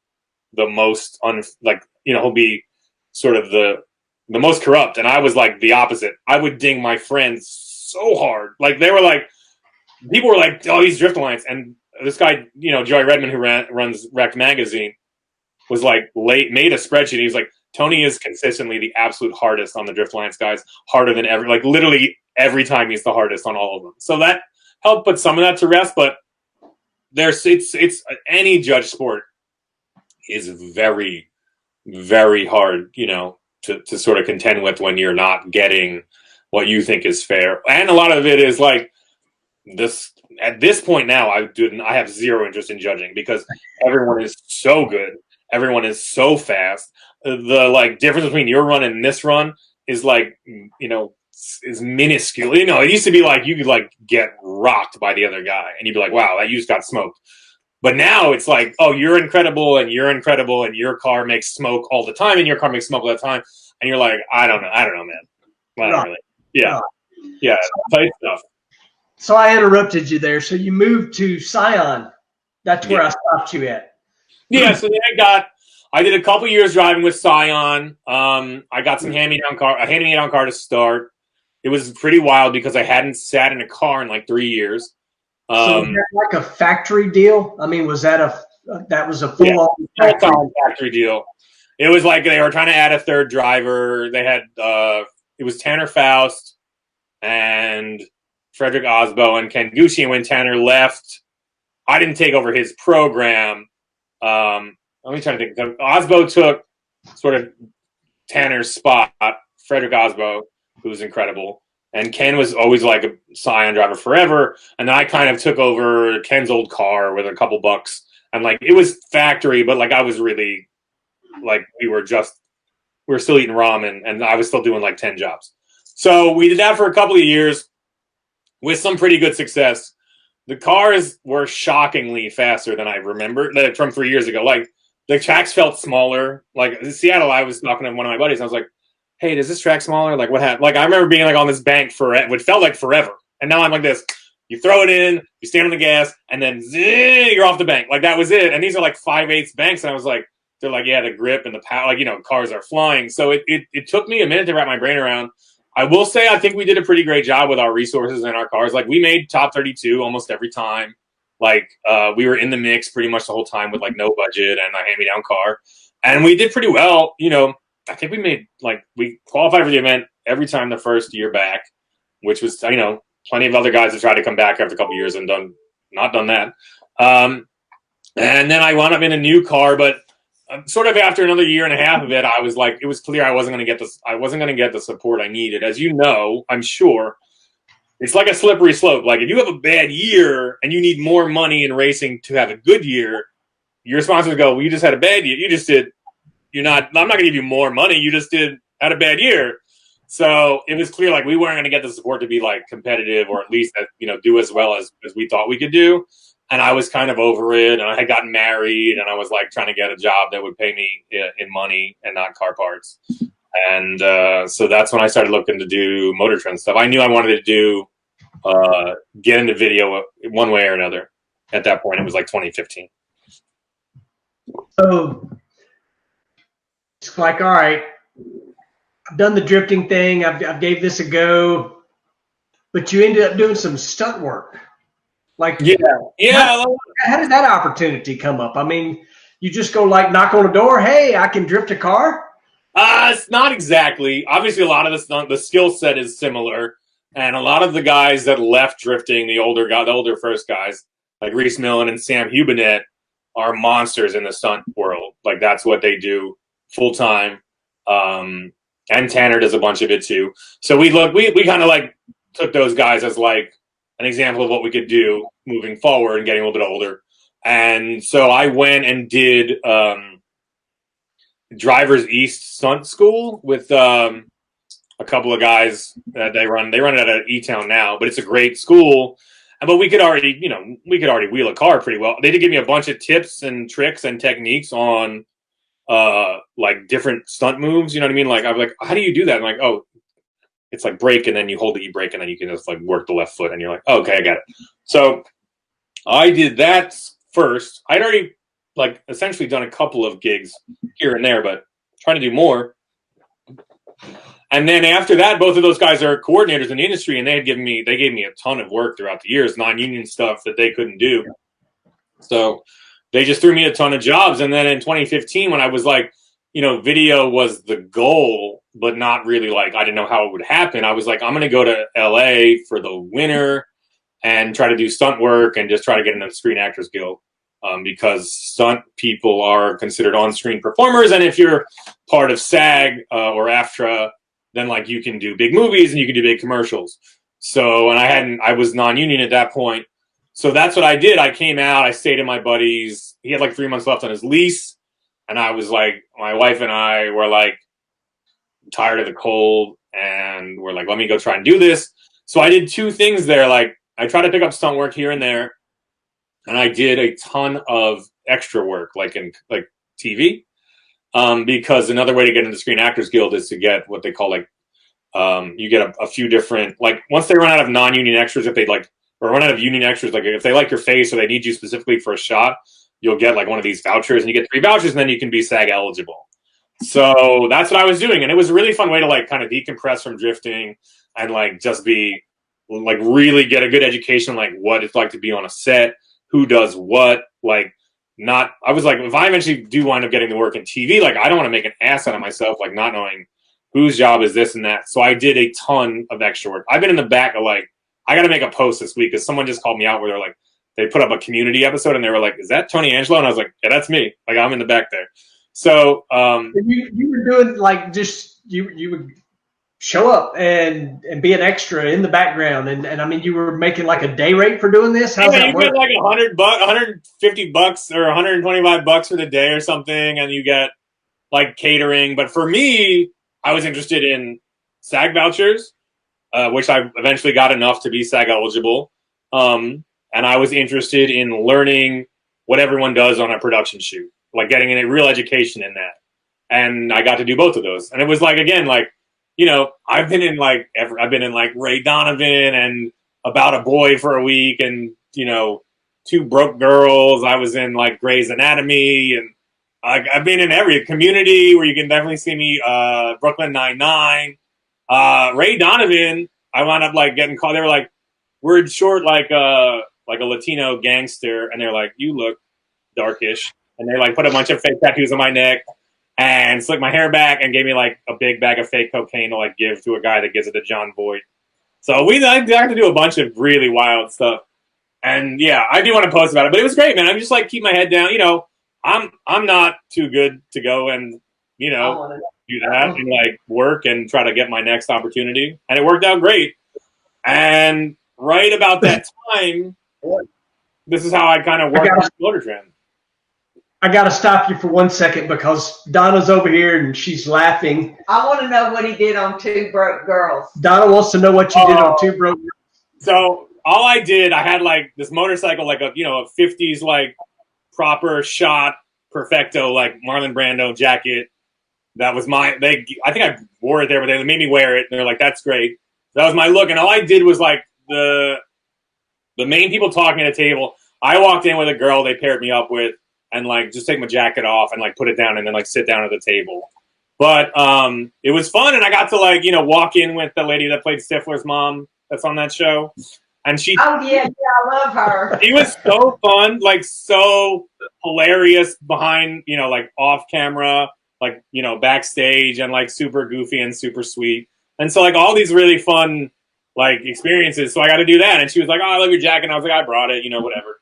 the most he'll be sort of the most corrupt. And I was like the opposite. I would ding my friends so hard. Like they were like, people were like, oh, he's Drift Alliance. And this guy, Joey Redmond, who runs Wrecked Magazine, was like made a spreadsheet. He was like, Tony is consistently the absolute hardest on the Drift Alliance guys, harder than ever. Like literally every time he's the hardest on all of them. So that helped put some of that to rest. But it's any judge sport is very, very hard, to sort of contend with when you're not getting what you think is fair. And a lot of it is like this. At this point now, I have zero interest in judging because everyone is so good. Everyone is so fast. The like difference between your run and this run is like, is minuscule. It used to be like you could like get rocked by the other guy and you'd be like, wow, that you just got smoked. But now it's like, oh, you're incredible and your car makes smoke all the time and your car makes smoke all the time. And you're like, I don't know, man. I don't really. Yeah. Yeah. Tight stuff. So I interrupted you there. So you moved to Scion. That's where I stopped you at. Yeah. So then I did a couple years driving with Scion. I got a hand-me-down car to start. It was pretty wild because I hadn't sat in a car in like 3 years. So was that like a factory deal? I mean, was that was a full-on factory deal? It was like they were trying to add a third driver. They had it was Tanner Faust and Frederick Osbo and Ken Gucci. And when Tanner left, I didn't take over his program. Let me try to think. Osbo took sort of Tanner's spot. Frederick Osbo, who was incredible. And Ken was always like a Scion driver forever. And then I kind of took over Ken's old car with a couple bucks. And like, it was factory, but like I was really like, we were still eating ramen and I was still doing like 10 jobs. So we did that for a couple of years with some pretty good success. The cars were shockingly faster than I remember from 3 years ago. Like the tracks felt smaller. Like in Seattle, I was talking to one of my buddies and I was like, hey, does this track smaller? Like what happened? Like I remember being like on this bank for what felt like forever. And now I'm like this. You throw it in, you stand on the gas, and then you're off the bank. Like that was it. And these are like 5/8 banks. And I was like, they're like, yeah, the grip and the power, like, cars are flying. So it took me a minute to wrap my brain around. I will say I think we did a pretty great job with our resources and our cars. Like we made top 32 almost every time. Like we were in the mix pretty much the whole time with like no budget and a hand-me-down car. And we did pretty well. I think we qualified for the event every time the first year back, which was, plenty of other guys that tried to come back after a couple of years and not done that. And then I wound up in a new car, but sort of after another year and a half of it, I was like, it was clear I wasn't going to get the support I needed. As you know, I'm sure it's like a slippery slope. Like if you have a bad year and you need more money in racing to have a good year, your sponsors go, well, you just had a bad year. I'm not going to give you more money. You just had a bad year. So it was clear, like we weren't going to get the support to be like competitive or at least, do as well as we thought we could do. And I was kind of over it, and I had gotten married, and I was like trying to get a job that would pay me in money and not car parts. And so that's when I started looking to do Motor Trend stuff. I knew I wanted to do get into video one way or another. At that point, it was like 2015. So it's like, all right, I've done the drifting thing. I've gave this a go, but you ended up doing some stunt work. Like, yeah. How did that opportunity come up? I mean, you just go like knock on a door. Hey, I can drift a car. It's not exactly. Obviously, a lot of the skill set is similar, and a lot of the guys that left drifting, the older first guys like Reese Millen and Sam Hubinet, are monsters in the stunt world. Like that's what they do full time. And Tanner does a bunch of it too. So we kind of like took those guys as like an example of what we could do moving forward and getting a little bit older. And so I went and did Drivers East Stunt School with a couple of guys that they run it at an E-Town now, but it's a great school. But we could already wheel a car pretty well. They did give me a bunch of tips and tricks and techniques on like different stunt moves. You know what I mean? Like I was like, how do you do that? I'm like, oh, it's like brake and then you hold the e-brake and then you can just like work the left foot and you're like, oh, okay, I got it. So I did that first. I'd already like essentially done a couple of gigs here and there, but trying to do more. And then after that, both of those guys are coordinators in the industry, and they gave me a ton of work throughout the years, non-union stuff that they couldn't do. So they just threw me a ton of jobs. And then in 2015, when I was like, video was the goal, but not really like, I didn't know how it would happen. I was like, I'm going to go to LA for the winter and try to do stunt work and just try to get into the Screen Actors Guild. Because stunt people are considered on-screen performers. And if you're part of SAG or AFTRA, then like you can do big movies and you can do big commercials. So, and I was non-union at that point. So that's what I did. I came out, I stayed at my buddy's. He had like 3 months left on his lease. And I was like, my wife and I were like tired of the cold, and we're like, let me go try and do this. So I did 2 things there. Like I tried to pick up stunt work here and there. And I did a ton of extra work, like in like TV, because another way to get into the Screen Actors Guild is to get what they call like, you get a few different, like once they run out of non-union extras, if they like, or run out of union extras, like if they like your face or they need you specifically for a shot, you'll get like one of these vouchers, and you get 3 vouchers, and then you can be SAG eligible. So that's what I was doing, and it was a really fun way to like kind of decompress from drifting and like just be like really get a good education, like what it's like to be on a set. Who does what, like not, I was like, if I eventually do wind up getting to work in TV, like I don't want to make an ass out of myself, like not knowing whose job is this and that. So I did a ton of extra work. I've been in the back of like, I got to make a post this week because someone just called me out where they're like, they put up a community episode and they were like, is that Tony Angelo? And I was like, yeah, that's me. Like I'm in the back there. So you were doing like just, you would show up and be an extra in the background, and I mean you were making like a day rate for doing this. How's that you work? get like $100, $150 or $125 for the day or something, and you get like catering. But for me, I was interested in SAG vouchers, which I eventually got enough to be SAG eligible. And I was interested in learning what everyone does on a production shoot, like getting a real education in that. And I got to do both of those. And it was like, again, like, I've been in like Ray Donovan and About a Boy for a week, and 2 Broke Girls. I was in like Grey's Anatomy, and I've been in every Community, where you can definitely see me. Brooklyn Nine-Nine. Ray Donovan, I wound up like getting called. They were like, we're short like a Latino gangster, and they're like, you look darkish, and they like put a bunch of fake tattoos on my neck and slicked my hair back and gave me like a big bag of fake cocaine to like give to a guy that gives it to John Voight. So I had to do a bunch of really wild stuff. And yeah, I do want to post about it, but it was great, man. I'm just like, keep my head down. I'm not too good to go and, do that and like work and try to get my next opportunity. And it worked out great. And right about that time, this is how I kind of worked on Motor Trend. I got to stop you for 1 second because Donna's over here and she's laughing. I want to know what he did on 2 Broke Girls. Donna wants to know what you did on 2 Broke Girls. So all I did, I had like this motorcycle, like a 50s like proper shot perfecto like Marlon Brando jacket. That was I think I wore it there, but they made me wear it. And they're like, that's great. That was my look. And all I did was like the main people talking at a table. I walked in with a girl they paired me up with, and like just take my jacket off and like put it down and then like sit down at the table. But it was fun, and I got to like walk in with the lady that played Stifler's mom that's on that show, and she I love her. She was so fun, like so hilarious behind like off camera, like backstage, and like super goofy and super sweet, and so like all these really fun like experiences. So I got to do that, and she was like, "Oh, I love your jacket." And I was like, "I brought it," whatever.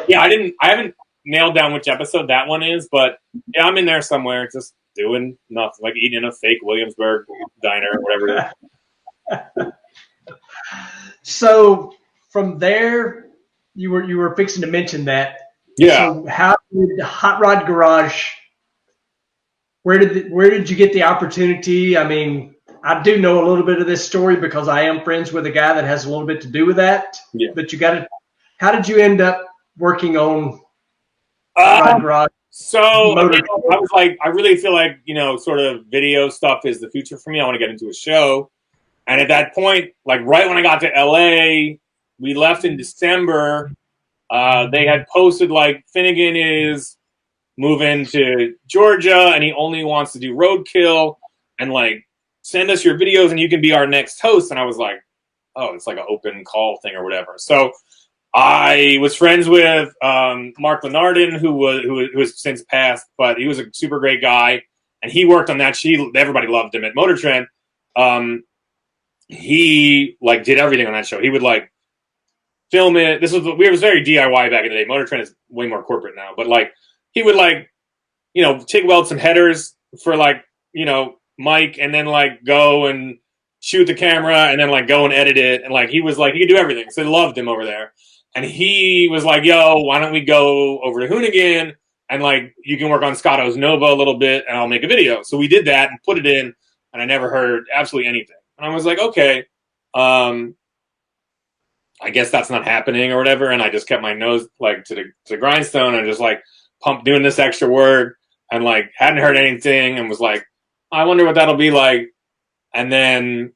Yeah, I haven't nailed down which episode that one is, but yeah, I'm in there somewhere just doing nothing, like eating in a fake Williamsburg diner or whatever it is. So from there, you were fixing to mention that. Yeah. So how did Hot Rod Garage? Where did you get the opportunity? I mean, I do know a little bit of this story because I am friends with a guy that has a little bit to do with that. Yeah. But how did you end up working on Hot Rod Garage? So I was like, I really feel like sort of video stuff is the future for me. I want to get into a show. And at that point, like right when I got to LA, we left in December, They had posted like Finnegan is moving to Georgia and he only wants to do roadkill and like send us your videos and you can be our next host. And I was like, oh, it's like an open call thing or whatever. So I was friends with Mark Lenardin, who was since passed, but he was a super great guy, and he worked on that. Everybody loved him at Motor Trend. He like did everything on that show. He would like film it. We was very DIY back in the day. Motor Trend is way more corporate now, but like he would like TIG weld some headers for like Mike, and then like go and shoot the camera, and then like go and edit it, and like he could do everything. So they loved him over there. And he was like, yo, why don't we go over to Hoonigan and like you can work on Scotto's Nova a little bit and I'll make a video. So we did that and put it in, and I never heard absolutely anything. And I was like, okay, I guess that's not happening or whatever. And I just kept my nose like to the grindstone and just like doing this extra work and like hadn't heard anything and was like, I wonder what that'll be like. And then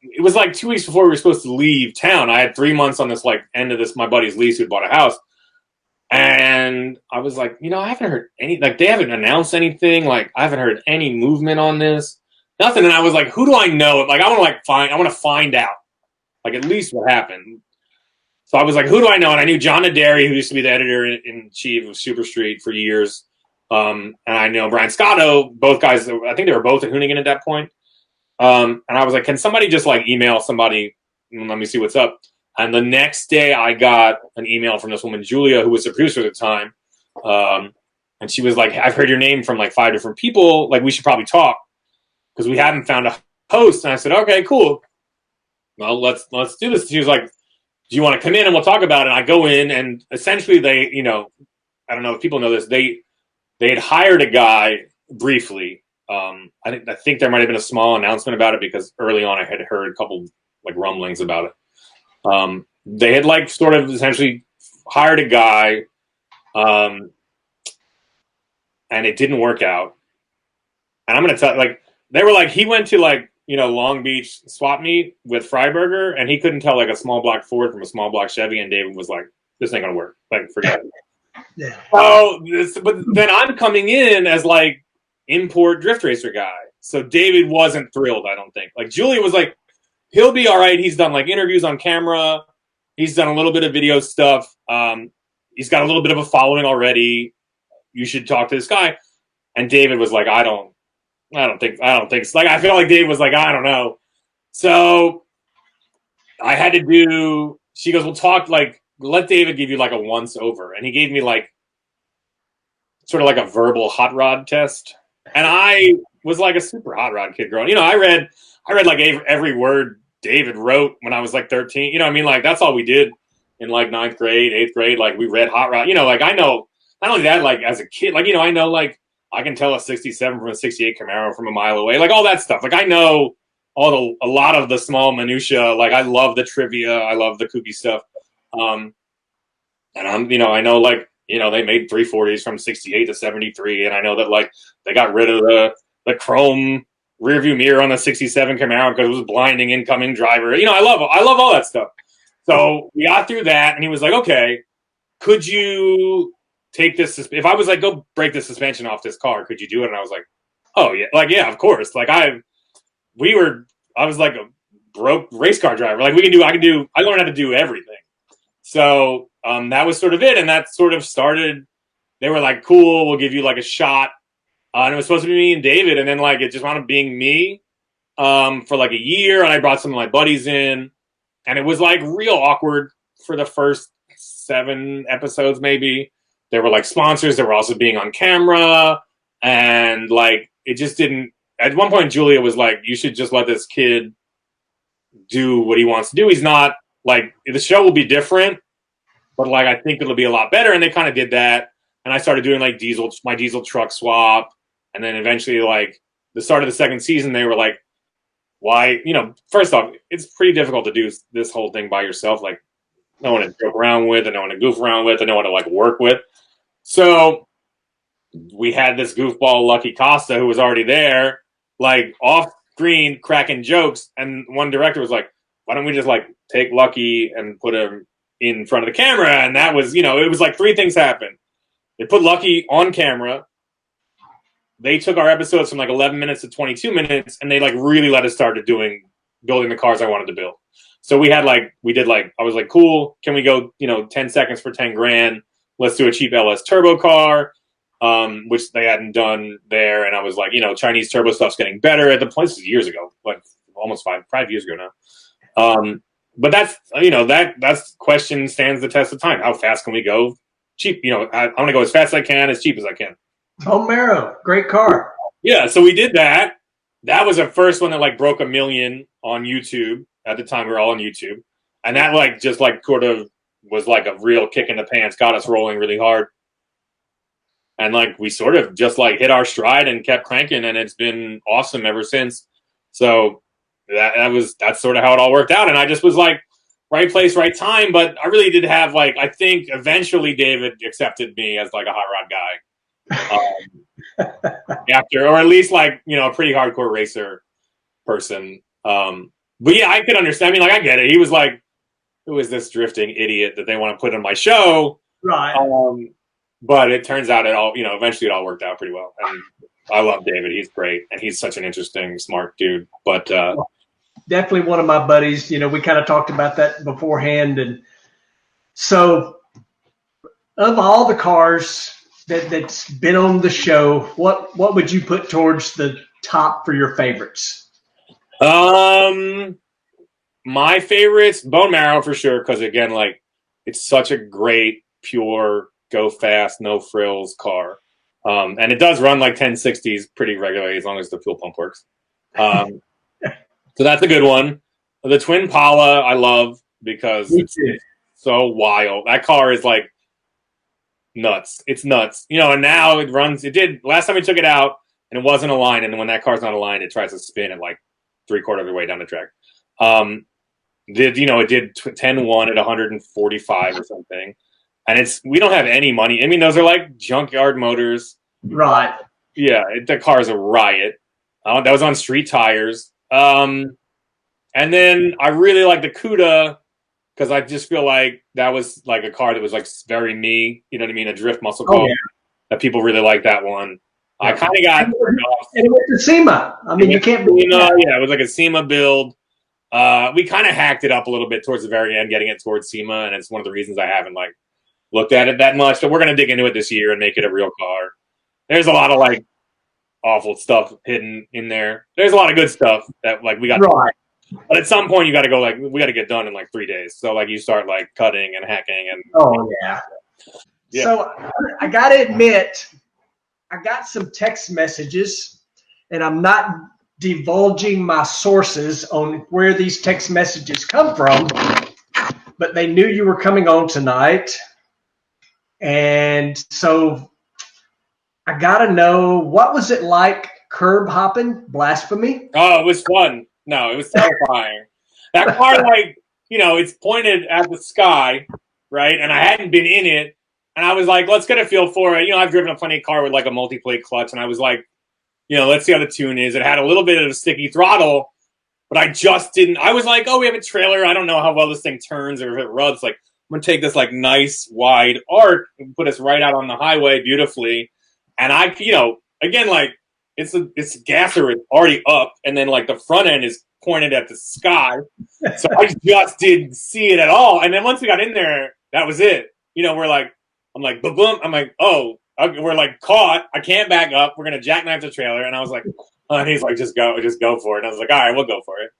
it was like 2 weeks before we were supposed to leave town. I had 3 months on this like end of my buddy's lease who'd bought a house. And I was like, I haven't heard they haven't announced anything. Like I haven't heard any movement on this, nothing. And I was like, who do I know? Like, I want to find out like at least what happened. So I was like, who do I know? And I knew John Naderi, who used to be the editor in chief of Super Street for years. And I know Brian Scotto, both guys, I think they were both at Hoonigan at that point. And I was like, can somebody just like email somebody and let me see what's up? And the next day I got an email from this woman, Julia, who was the producer at the time. And she was like, I've heard your name from like 5 different people. Like we should probably talk because we haven't found a host. And I said, okay, cool. Well, let's do this. She was like, do you want to come in and we'll talk about it? And I go in and essentially they, I don't know if people know this. They had hired a guy briefly. I think there might have been a small announcement about it because early on I had heard a couple like rumblings about it. They had like sort of essentially hired a guy, and it didn't work out. And I'm gonna tell like they were like he went to like Long Beach swap meet with Freiberger and he couldn't tell like a small block Ford from a small block Chevy, and David was like, this ain't gonna work. Like forget it. Yeah. So but then I'm coming in as like import drift racer guy. So David wasn't thrilled, I don't think. Like Julia was like, he'll be all right. He's done like interviews on camera. He's done a little bit of video stuff. He's got a little bit of a following already. You should talk to this guy. And David was like, I don't think so. Like I feel like Dave was like, I don't know. So I had to do, she goes, we'll talk, like let David give you like a once over. And he gave me like sort of like a verbal hot rod test. And I was like a super hot rod kid growing. I read like every word David wrote when I was like 13. I mean, like that's all we did in like 9th grade, 8th grade. Like we read hot rod. Like I know not only that, like as a kid, like I know like I can tell a 67 from a 68 Camaro from a mile away. Like all that stuff. Like I know a lot of the small minutia. Like I love the trivia. I love the kooky stuff. And I'm I know like. They made 340s from 68 to 73, and I know that like they got rid of the chrome rearview mirror on the 67 Camaro because it was blinding incoming driver. I love all that stuff. So we got through that, and he was like, "Okay, could you take this? If I was like, go break the suspension off this car, could you do it?" And I was like, "Oh yeah, like yeah, of course." Like I was like a broke race car driver. Like I learned how to do everything. So that was sort of it, and that sort of started. They were like, "Cool, we'll give you like a shot," and it was supposed to be me and David, and then like it just wound up being me for like a year, and I brought some of my buddies in, and it was like real awkward for the first 7 episodes, maybe. There were like sponsors that were also being on camera, and like it just didn't. At one point, Julia was like, "You should just let this kid do what he wants to do. He's not." Like the show will be different, but like I think it'll be a lot better. And they kind of did that. And I started doing like my diesel truck swap. And then eventually, like the start of the 2nd season, they were like, why? First off, it's pretty difficult to do this whole thing by yourself. Like no one to joke around with, and no one to goof around with, and no one to like work with. So we had this goofball Lucky Costa who was already there, like off screen cracking jokes. And one director was like, why don't we just like take Lucky and put him in front of the camera, and that was, it was like three things happened. They put Lucky on camera. They took our episodes from like 11 minutes to 22 minutes, and they like really let us start building the cars I wanted to build. So I was like, cool. Can we go, 10 seconds for 10 grand? Let's do a cheap LS turbo car, which they hadn't done there. And I was like, Chinese turbo stuff's getting better at the point. This is years ago, like almost 5 years ago now. But that's, that's question stands the test of time. How fast can we go? Cheap, I want to go as fast as I can, as cheap as I can. Bone Marrow, great car. Yeah, so we did that. That was the first one that like broke 1 million on YouTube. At the time, we were all on YouTube, and that like just like sort of was like a real kick in the pants, got us rolling really hard, and like we sort of just like hit our stride and kept cranking, and it's been awesome ever since. So that's sort of how it all worked out, and I just was like right place, right time. But I really did have like, I think eventually David accepted me as like a hot rod guy. After, or at least like, a pretty hardcore racer person. But yeah, I could understand. I mean, like, I get it. He was like, who is this drifting idiot that they want to put on my show? Right. But it turns out eventually it all worked out pretty well. And I love David. He's great. And he's such an interesting, smart dude. But definitely one of my buddies. We kind of talked about that beforehand. And so of all the cars that's been on the show, what would you put towards the top for your favorites? My favorites, Bone Marrow for sure, because again, like, it's such a great, pure, go fast, no frills car. And it does run like 1060s pretty regularly as long as the fuel pump works. So that's a good one. The Twin Pala I love because it's so wild. That car is like nuts. It's nuts. And now it did, last time we took it out and it wasn't aligned, and when that car's not aligned, it tries to spin at like 3/4 of the way down the track. It did 10-1 at 145 or something. And we don't have any money. I mean, those are like junkyard motors. Right. Yeah, the car's a riot. That was on street tires. And then I really like the Cuda because I just feel like that was like a car that was like very me, you know what I mean? A drift muscle car. Yeah. That people really like that one. I kind of got... And it was the SEMA. I mean, you can't believe that. Yeah, it was like a SEMA build. We kind of hacked it up a little bit towards the very end, getting it towards SEMA, and it's one of the reasons I haven't like looked at it that much. But we're going to dig into it this year and make it a real car. There's a lot of like awful stuff hidden in there. There's a lot of good stuff that like we got. Right. But at some point, you got to go like, we got to get done in like 3 days. So like you start like cutting and hacking and. Oh yeah. So I got to admit, I got some text messages, and I'm not divulging my sources on where these text messages come from, but they knew you were coming on tonight. And so I got to know, what was it like curb hopping Blasphemy? Oh, it was fun. No, it was terrifying. That car, like, it's pointed at the sky, right? And I hadn't been in it. And I was like, let's get a feel for it. I've driven a plenty of car with like a multi-plate clutch. And I was like, let's see how the tune is. It had a little bit of a sticky throttle, but I just didn't. I was like, oh, we have a trailer. I don't know how well this thing turns or if it rubs. Like, I'm going to take this like nice wide arc and put us right out on the highway beautifully. And I, again, like it's gasser is already up. And then like the front end is pointed at the sky. So I just didn't see it at all. And then once we got in there, that was it. I'm like, boom. I'm like, oh, we're like caught. I can't back up. We're going to jackknife the trailer. And I was like, and he's like, just go for it. And I was like, all right, we'll go for it.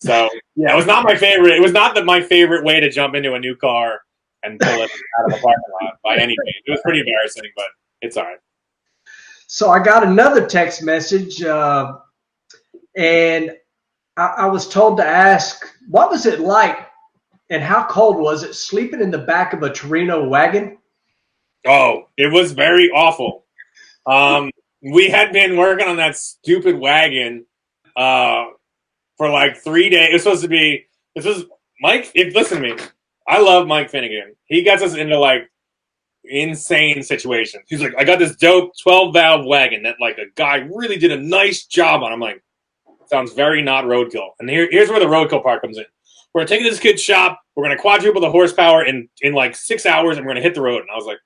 So yeah, it was not my favorite. It was not my favorite way to jump into a new car and pull it out of a parking lot by any means. It was pretty embarrassing, but it's all right. So I got another text message, and I was told to ask, what was it like and how cold was it sleeping in the back of a Torino wagon? Oh, it was very awful. We had been working on that stupid wagon for like 3 days. This was Mike. Listen to me. I love Mike Finnegan. He gets us into like insane situations. He's like, I got this dope 12-valve wagon that like a guy really did a nice job on. I'm like, sounds very not roadkill. And here's where the roadkill part comes in. we're going to take it to this kid's shop. We're going to quadruple the horsepower in like 6 hours, and we're going to hit the road. And I was like,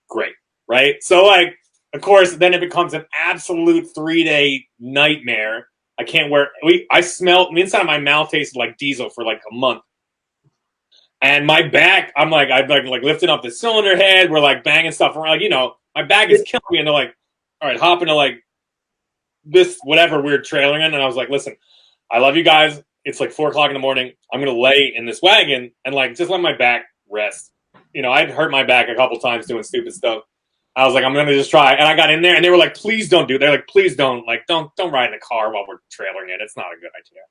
great, right? So, like, of course, then it becomes an absolute 3-day nightmare. I can't wear. I smelled the inside of my mouth tasted like diesel for like a month, and my back. I'm like lifting up the cylinder head. We're like banging stuff around. Like, my back is killing me. And they're like, all right, hop into like this whatever we're trailing in. And I was like, listen, I love you guys. It's like 4 o'clock in the morning. I'm gonna lay in this wagon and like just let my back rest. I'd hurt my back a couple times doing stupid stuff. I was like, I'm gonna just try, and I got in there, and they were like, "Please don't do it." They're like, "Please don't ride in a car while we're trailering it. It's not a good idea."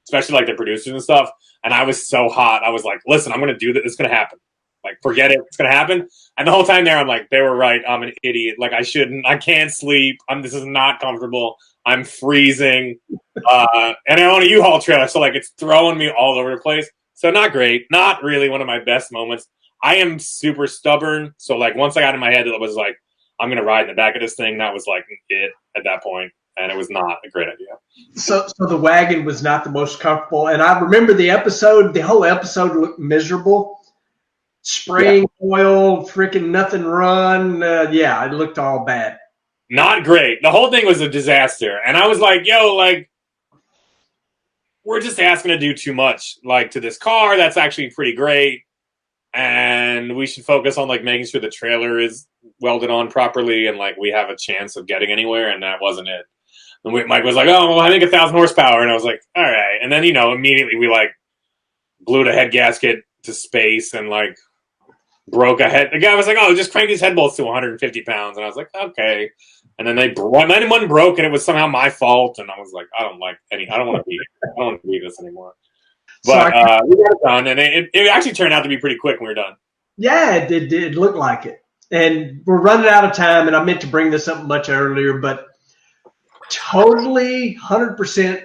Especially like the producers and stuff. And I was so hot. I was like, "Listen, I'm gonna do this. It's gonna happen. Like, forget it. It's gonna happen." And the whole time there, I'm like, "They were right. I'm an idiot. Like, I shouldn't. I can't sleep. This is not comfortable. I'm freezing." And I own a U-Haul trailer, so like it's throwing me all over the place. So not great. Not really one of my best moments. I am super stubborn, so like once I got in my head, it was like I'm gonna ride in the back of this thing. That was like it at that point, and it was not a great idea. So the wagon was not the most comfortable, and I remember the episode. The whole episode looked miserable. Spraying oil, freaking nothing run. It looked all bad. Not great. The whole thing was a disaster, and I was like, "Yo, like, we're just asking to do too much, like to this car. That's actually pretty great." And we should focus on like making sure the trailer is welded on properly and like we have a chance of getting anywhere. And that wasn't it. And Mike was like, "Oh, well, I think 1,000 horsepower." And I was like, all right. And then, immediately we like blew the head gasket to space and like broke a head. The guy was like, "Oh, just crank these head bolts to 150 pounds." And I was like, okay. And then one broke and it was somehow my fault. And I was like, I don't want to be this anymore. But we got it done, and it actually turned out to be pretty quick when we were done. Yeah, it did look like it. And we're running out of time, and I meant to bring this up much earlier, but totally 100%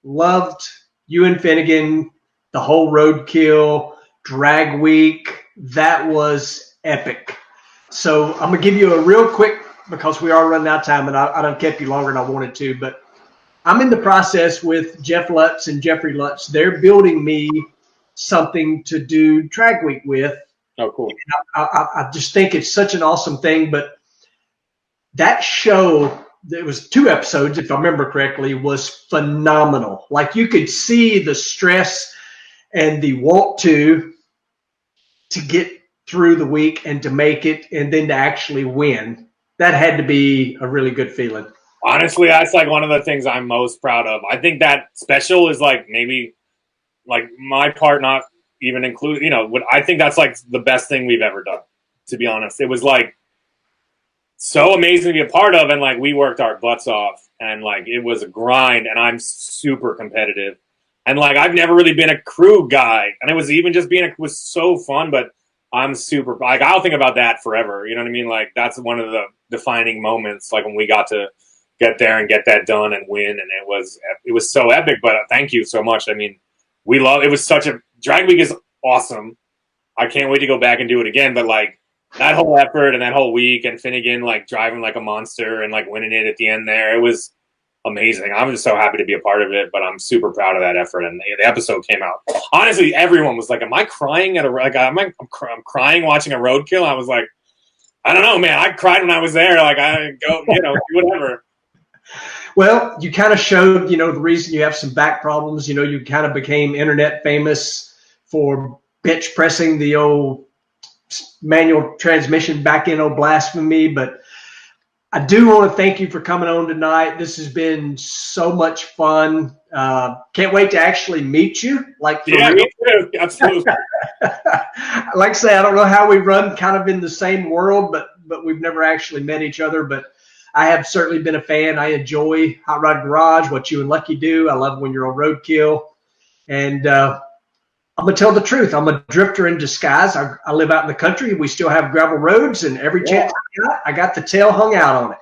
loved you and Finnegan, the whole roadkill, drag week. That was epic. So I'm going to give you a real quick, because we are running out of time, and I done kept you longer than I wanted to, but I'm in the process with Jeff Lutz and Jeffrey Lutz. They're building me something to do drag week with. Oh, cool. I just think it's such an awesome thing. But that show, there was 2 episodes, if I remember correctly, was phenomenal. Like you could see the stress and the want to get through the week and to make it and then to actually win. That had to be a really good feeling. Honestly, that's like one of the things I'm most proud of. I think that special is like maybe like my part not even included. I think that's like the best thing we've ever done, to be honest. It was like so amazing to be a part of, and like we worked our butts off, and like it was a grind, and I'm super competitive. And like I've never really been a crew guy, and it was even just was so fun, but I'm super like I'll think about that forever. You know what I mean? Like that's one of the defining moments, like when we got to get there and get that done and win, and it was so epic. But thank you so much. I mean, it was such a drag week is awesome. I can't wait to go back and do it again. But like that whole effort and that whole week, and Finnegan like driving like a monster and like winning it at the end there, it was amazing. I'm just so happy to be a part of it. But I'm super proud of that effort. And the episode came out. Honestly, everyone was like, "Am I crying at I'm crying watching a roadkill?" I was like, I don't know, man. I cried when I was there. Like I go, whatever. Well, you kind of showed, the reason you have some back problems. You kind of became internet famous for bench pressing the old manual transmission back in old blasphemy. But I do want to thank you for coming on tonight. This has been so much fun. Can't wait to actually meet you. Like, yeah, real. Me too. Absolutely. Like I say, I don't know how we run kind of in the same world, but we've never actually met each other. But I have certainly been a fan. I enjoy Hot Rod Garage, what you and Lucky do. I love when you're on roadkill. And I'm going to tell the truth. I'm a drifter in disguise. I live out in the country. We still have gravel roads, and every chance I got the tail hung out on it.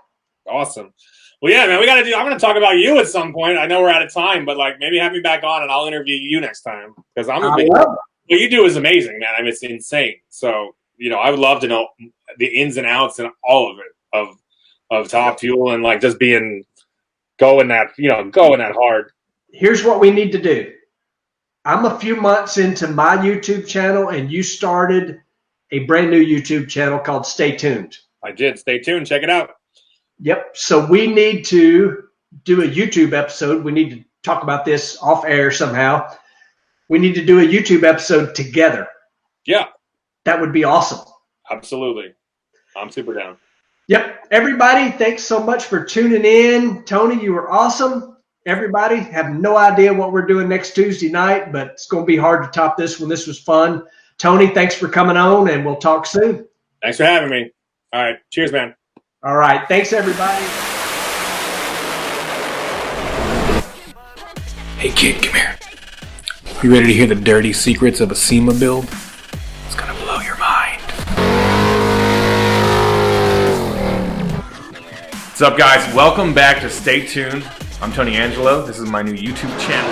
Awesome. Well, yeah, man, I'm going to talk about you at some point. I know we're out of time, but like maybe have me back on and I'll interview you next time, because what you do is amazing, man. I mean, it's insane. So, I would love to know the ins and outs and all of it of Top Fuel and like just going that hard. Here's what we need to do. I'm a few months into my YouTube channel, and you started a brand new YouTube channel called Stay Tuned. I did. Stay tuned. Check it out. Yep. So we need to do a YouTube episode. We need to talk about this off air somehow. We need to do a YouTube episode together. Yeah. That would be awesome. Absolutely. I'm super down. Yep. Everybody, thanks so much for tuning in. Tony, you were awesome. Everybody, have no idea what we're doing next Tuesday night, but it's going to be hard to top this one. This was fun. Tony, thanks for coming on, and we'll talk soon. Thanks for having me. All right. Cheers, man. All right. Thanks, everybody. Hey kid, come here. You ready to hear the dirty secrets of a SEMA build? It's gonna blow your mind. What's up, guys? Welcome back to Stay Tuned. I'm Tony Angelo. This is my new YouTube channel.